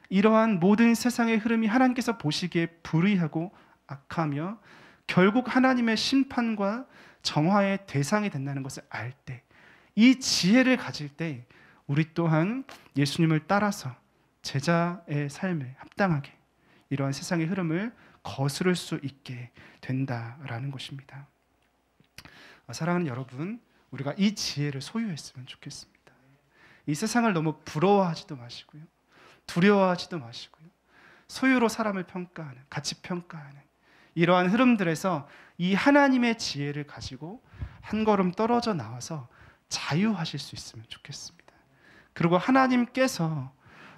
이러한 모든 세상의 흐름이 하나님께서 보시기에 불의하고 악하며 결국 하나님의 심판과 정화의 대상이 된다는 것을 알 때, 이 지혜를 가질 때 우리 또한 예수님을 따라서 제자의 삶에 합당하게 이러한 세상의 흐름을 거스를 수 있게 된다라는 것입니다. 사랑하는 여러분, 우리가 이 지혜를 소유했으면 좋겠습니다. 이 세상을 너무 부러워하지도 마시고요, 두려워하지도 마시고요, 소유로 사람을 평가하는, 가치 평가하는 이러한 흐름들에서 이 하나님의 지혜를 가지고 한 걸음 떨어져 나와서 자유하실 수 있으면 좋겠습니다. 그리고 하나님께서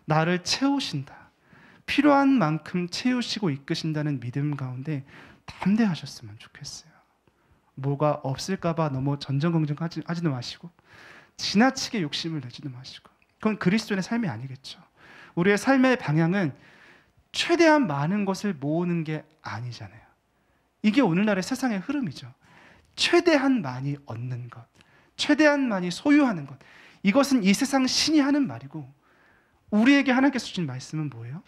나를 채우신다, 필요한 만큼 채우시고 이끄신다는 믿음 가운데 담대하셨으면 좋겠어요. 뭐가 없을까 봐 너무 전전긍긍하지도 마시고 지나치게 욕심을 내지도 마시고, 그건 그리스도인의 삶이 아니겠죠. 우리의 삶의 방향은 최대한 많은 것을 모으는 게 아니잖아요. 이게 오늘날의 세상의 흐름이죠. 최대한 많이 얻는 것, 최대한 많이 소유하는 것, 이것은 이 세상 신이 하는 말이고, 우리에게 하나님께서 주신 말씀은 뭐예요?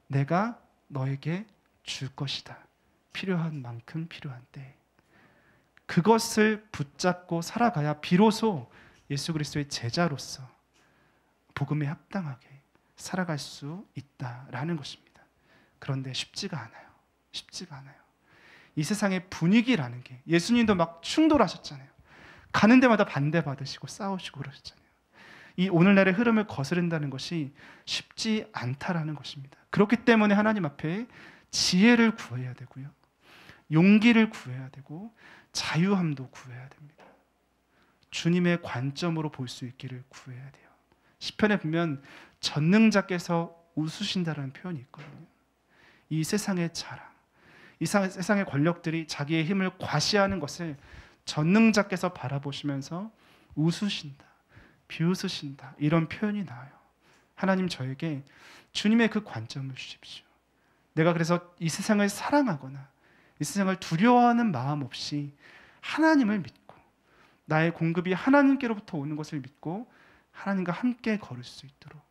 내가 너에게 줄 것이다. 필요한 만큼 필요한 때 그것을 붙잡고 살아가야 비로소 예수 그리스도의 제자로서 복음에 합당하게 살아갈 수 있다라는 것입니다. 그런데 쉽지가 않아요. 쉽지가 않아요. 이 세상의 분위기라는 게 예수님도 막 충돌하셨잖아요. 가는 데마다 반대받으시고 싸우시고 그러셨잖아요. 이 오늘날의 흐름을 거스른다는 것이 쉽지 않다라는 것입니다. 그렇기 때문에 하나님 앞에 지혜를 구해야 되고요. 용기를 구해야 되고 자유함도 구해야 됩니다. 주님의 관점으로 볼 수 있기를 구해야 돼요. 시편에 보면 전능자께서 웃으신다라는 표현이 있거든요. 이 세상의 자랑, 이 세상의 권력들이 자기의 힘을 과시하는 것을 전능자께서 바라보시면서 웃으신다, 비웃으신다 이런 표현이 나와요. 하나님 저에게 주님의 그 관점을 주십시오. 내가 그래서 이 세상을 사랑하거나 이 세상을 두려워하는 마음 없이 하나님을 믿고 나의 공급이 하나님께로부터 오는 것을 믿고 하나님과 함께 걸을 수 있도록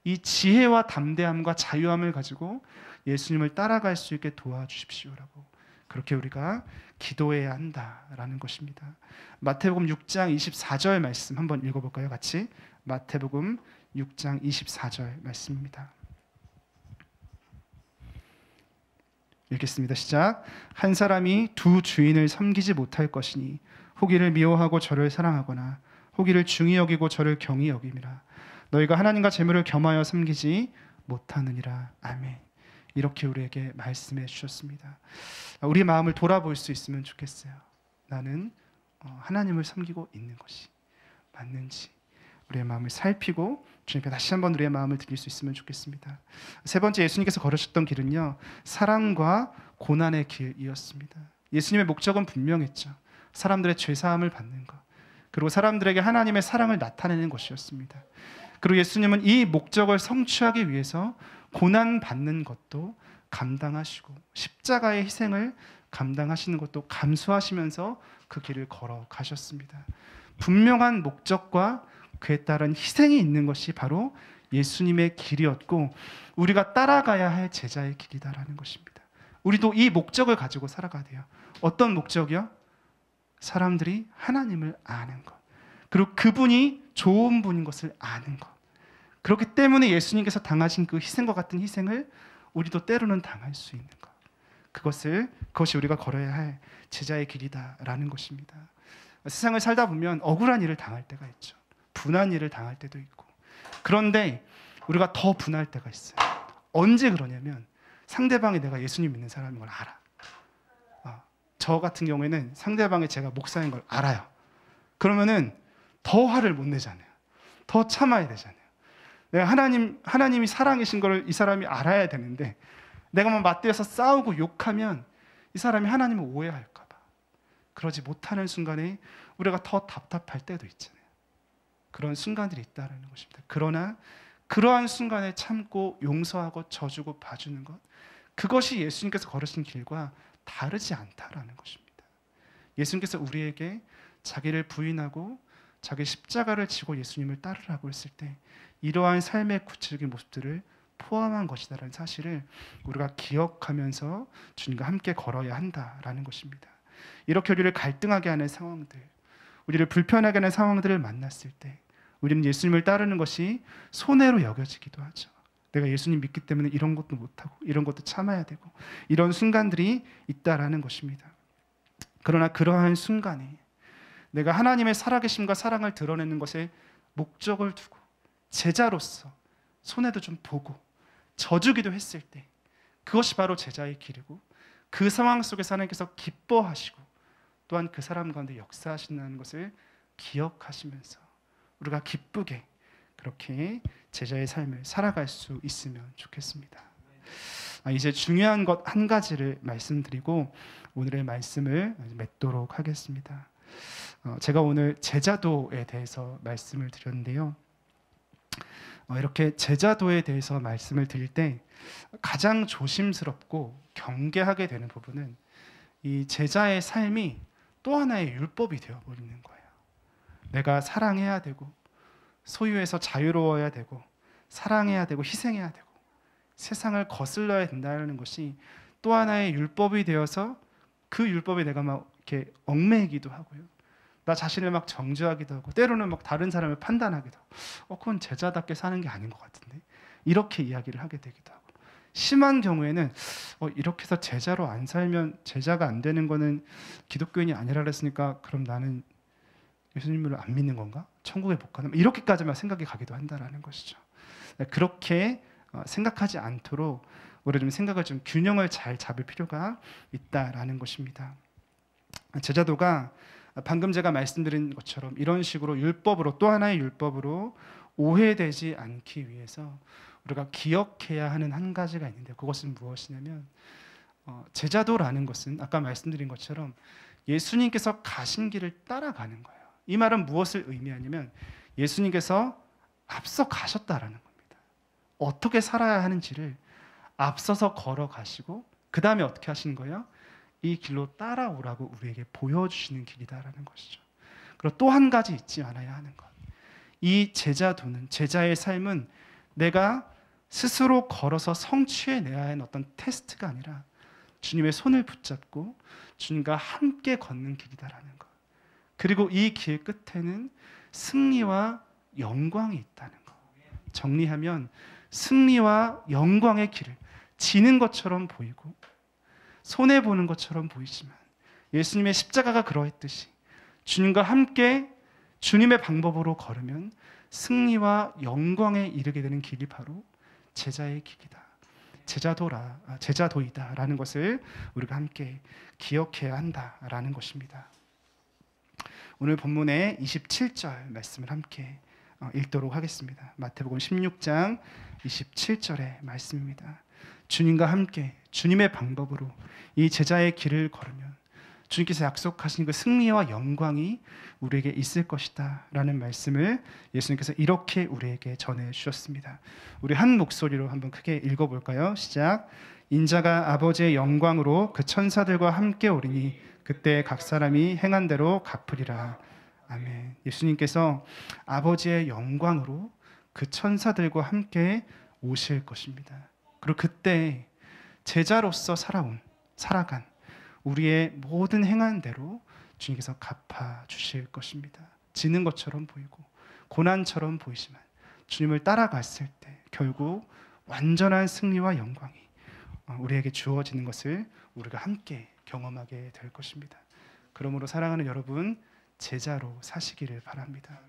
이 지혜와 담대함과 자유함을 가지고 예수님을 따라갈 수 있게 도와주십시오라고 그렇게 우리가 기도해야 한다라는 것입니다. 마태복음 6장 24절 말씀 한번 읽어볼까요? 같이 마태복음 6장 24절 말씀입니다. 읽겠습니다. 시작. 한 사람이 두 주인을 섬기지 못할 것이니 혹이를 미워하고 저를 사랑하거나 혹이를 중히 여기고 저를 경히 여김이라. 너희가 하나님과 재물을 겸하여 섬기지 못하느니라. 아멘. 이렇게 우리에게 말씀해 주셨습니다. 우리 마음을 돌아볼 수 있으면 좋겠어요. 나는 하나님을 섬기고 있는 것이 맞는지 우리의 마음을 살피고 주님께 다시 한번 우리의 마음을 드릴 수 있으면 좋겠습니다. 세 번째 예수님께서 걸으셨던 길은요, 사랑과 고난의 길이었습니다. 예수님의 목적은 분명했죠. 사람들의 죄사함을 받는 것, 그리고 사람들에게 하나님의 사랑을 나타내는 것이었습니다. 그리고 예수님은 이 목적을 성취하기 위해서 고난받는 것도 감당하시고 십자가의 희생을 감당하시는 것도 감수하시면서 그 길을 걸어가셨습니다. 분명한 목적과 그에 따른 희생이 있는 것이 바로 예수님의 길이었고 우리가 따라가야 할 제자의 길이다라는 것입니다. 우리도 이 목적을 가지고 살아가야 돼요. 어떤 목적이요? 사람들이 하나님을 아는 것, 그리고 그분이 좋은 분인 것을 아는 것. 그렇기 때문에 예수님께서 당하신 그 희생과 같은 희생을 우리도 때로는 당할 수 있는 것, 그것이 우리가 걸어야 할 제자의 길이다라는 것입니다. 세상을 살다 보면 억울한 일을 당할 때가 있죠. 분한 일을 당할 때도 있고. 그런데 우리가 더 분할 때가 있어요. 언제 그러냐면 상대방이 내가 예수님 믿는 사람인 걸 알아. 저 같은 경우에는 상대방이 제가 목사인 걸 알아요. 그러면은 더 화를 못 내잖아요. 더 참아야 되잖아요. 내가 하나님이 사랑이신 걸 이 사람이 알아야 되는데 내가 막 맞대어서 싸우고 욕하면 이 사람이 하나님을 오해할까 봐 그러지 못하는 순간에 우리가 더 답답할 때도 있잖아요. 그런 순간들이 있다는 것입니다. 그러나 그러한 순간에 참고 용서하고 져주고 봐주는 것, 그것이 예수님께서 걸으신 길과 다르지 않다라는 것입니다. 예수님께서 우리에게 자기를 부인하고 자기 십자가를 지고 예수님을 따르라고 했을 때 이러한 삶의 구체적인 모습들을 포함한 것이다라는 사실을 우리가 기억하면서 주님과 함께 걸어야 한다라는 것입니다. 이렇게 우리를 갈등하게 하는 상황들, 우리를 불편하게 하는 상황들을 만났을 때 우리는 예수님을 따르는 것이 손해로 여겨지기도 하죠. 내가 예수님 믿기 때문에 이런 것도 못하고 이런 것도 참아야 되고 이런 순간들이 있다라는 것입니다. 그러나 그러한 순간에 내가 하나님의 살아계심과 사랑을 드러내는 것에 목적을 두고 제자로서 손해도 좀 보고 져주기도 했을 때 그것이 바로 제자의 길이고 그 상황 속에서 하나님께서 기뻐하시고 또한 그 사람 가운데 역사하신다는 것을 기억하시면서 우리가 기쁘게 그렇게 제자의 삶을 살아갈 수 있으면 좋겠습니다. 이제 중요한 것 한 가지를 말씀드리고 오늘의 말씀을 맺도록 하겠습니다. 제가 오늘 제자도에 대해서 말씀을 드렸는데요. 이렇게 제자도에 대해서 말씀을 드릴 때 가장 조심스럽고 경계하게 되는 부분은 이 제자의 삶이 또 하나의 율법이 되어버리는 거예요. 내가 사랑해야 되고 소유에서 자유로워야 되고 사랑해야 되고 희생해야 되고 세상을 거슬러야 된다는 것이 또 하나의 율법이 되어서 그 율법에 내가 막 이렇게 얽매이기도 하고요. 나 자신을 막 정죄하기도 하고 때로는 막 다른 사람을 판단하기도 하고 그건 제자답게 사는 게 아닌 것 같은데 이렇게 이야기를 하게 되기도 하고 심한 경우에는 이렇게 해서 제자로 안 살면 제자가 안 되는 거는 기독교인이 아니라 그랬으니까 그럼 나는 예수님을 안 믿는 건가? 천국에 못 가나? 이렇게까지만 생각이 가기도 한다라는 것이죠. 그렇게 생각하지 않도록 우리가 좀 생각을 좀 균형을 잘 잡을 필요가 있다라는 것입니다. 제자도가 방금 제가 말씀드린 것처럼 이런 식으로 율법으로 또 하나의 율법으로 오해되지 않기 위해서 우리가 기억해야 하는 한 가지가 있는데 그것은 무엇이냐면 제자도라는 것은 아까 말씀드린 것처럼 예수님께서 가신 길을 따라가는 거예요. 이 말은 무엇을 의미하냐면 예수님께서 앞서 가셨다라는 겁니다. 어떻게 살아야 하는지를 앞서서 걸어가시고 그 다음에 어떻게 하신 거예요? 이 길로 따라오라고 우리에게 보여주시는 길이다라는 것이죠. 그리고 또 한 가지 잊지 않아야 하는 것. 이 제자도는 제자의 삶은 내가 스스로 걸어서 성취해내야 하는 어떤 테스트가 아니라 주님의 손을 붙잡고 주님과 함께 걷는 길이다라는 것. 그리고 이 길 끝에는 승리와 영광이 있다는 것. 정리하면 승리와 영광의 길을 지는 것처럼 보이고 손해보는 것처럼 보이지만 예수님의 십자가가 그러했듯이 주님과 함께 주님의 방법으로 걸으면 승리와 영광에 이르게 되는 길이 바로 제자의 길이다. 제자도이다라는 것을 우리가 함께 기억해야 한다라는 것입니다. 오늘 본문의 27절 말씀을 함께 읽도록 하겠습니다. 마태복음 16장 27절의 말씀입니다. 주님과 함께 주님의 방법으로 이 제자의 길을 걸으면 주님께서 약속하신 그 승리와 영광이 우리에게 있을 것이다 라는 말씀을 예수님께서 이렇게 우리에게 전해 주셨습니다. 우리 한 목소리로 한번 크게 읽어볼까요? 시작. 인자가 아버지의 영광으로 그 천사들과 함께 오리니 그때 각 사람이 행한 대로 갚으리라. 아멘. 예수님께서 아버지의 영광으로 그 천사들과 함께 오실 것입니다. 그리고 그때 제자로서 살아간 우리의 모든 행한 대로 주님께서 갚아주실 것입니다. 지는 것처럼 보이고 고난처럼 보이지만 주님을 따라갔을 때 결국 완전한 승리와 영광이 우리에게 주어지는 것을 우리가 함께 경험하게 될 것입니다. 그러므로 사랑하는 여러분, 제자로 사시기를 바랍니다.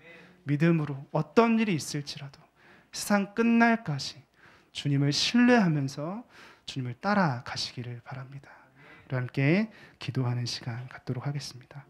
믿음으로 어떤 일이 있을지라도 세상 끝날까지 주님을 신뢰하면서 주님을 따라가시기를 바랍니다. 우리 함께 기도하는 시간 갖도록 하겠습니다.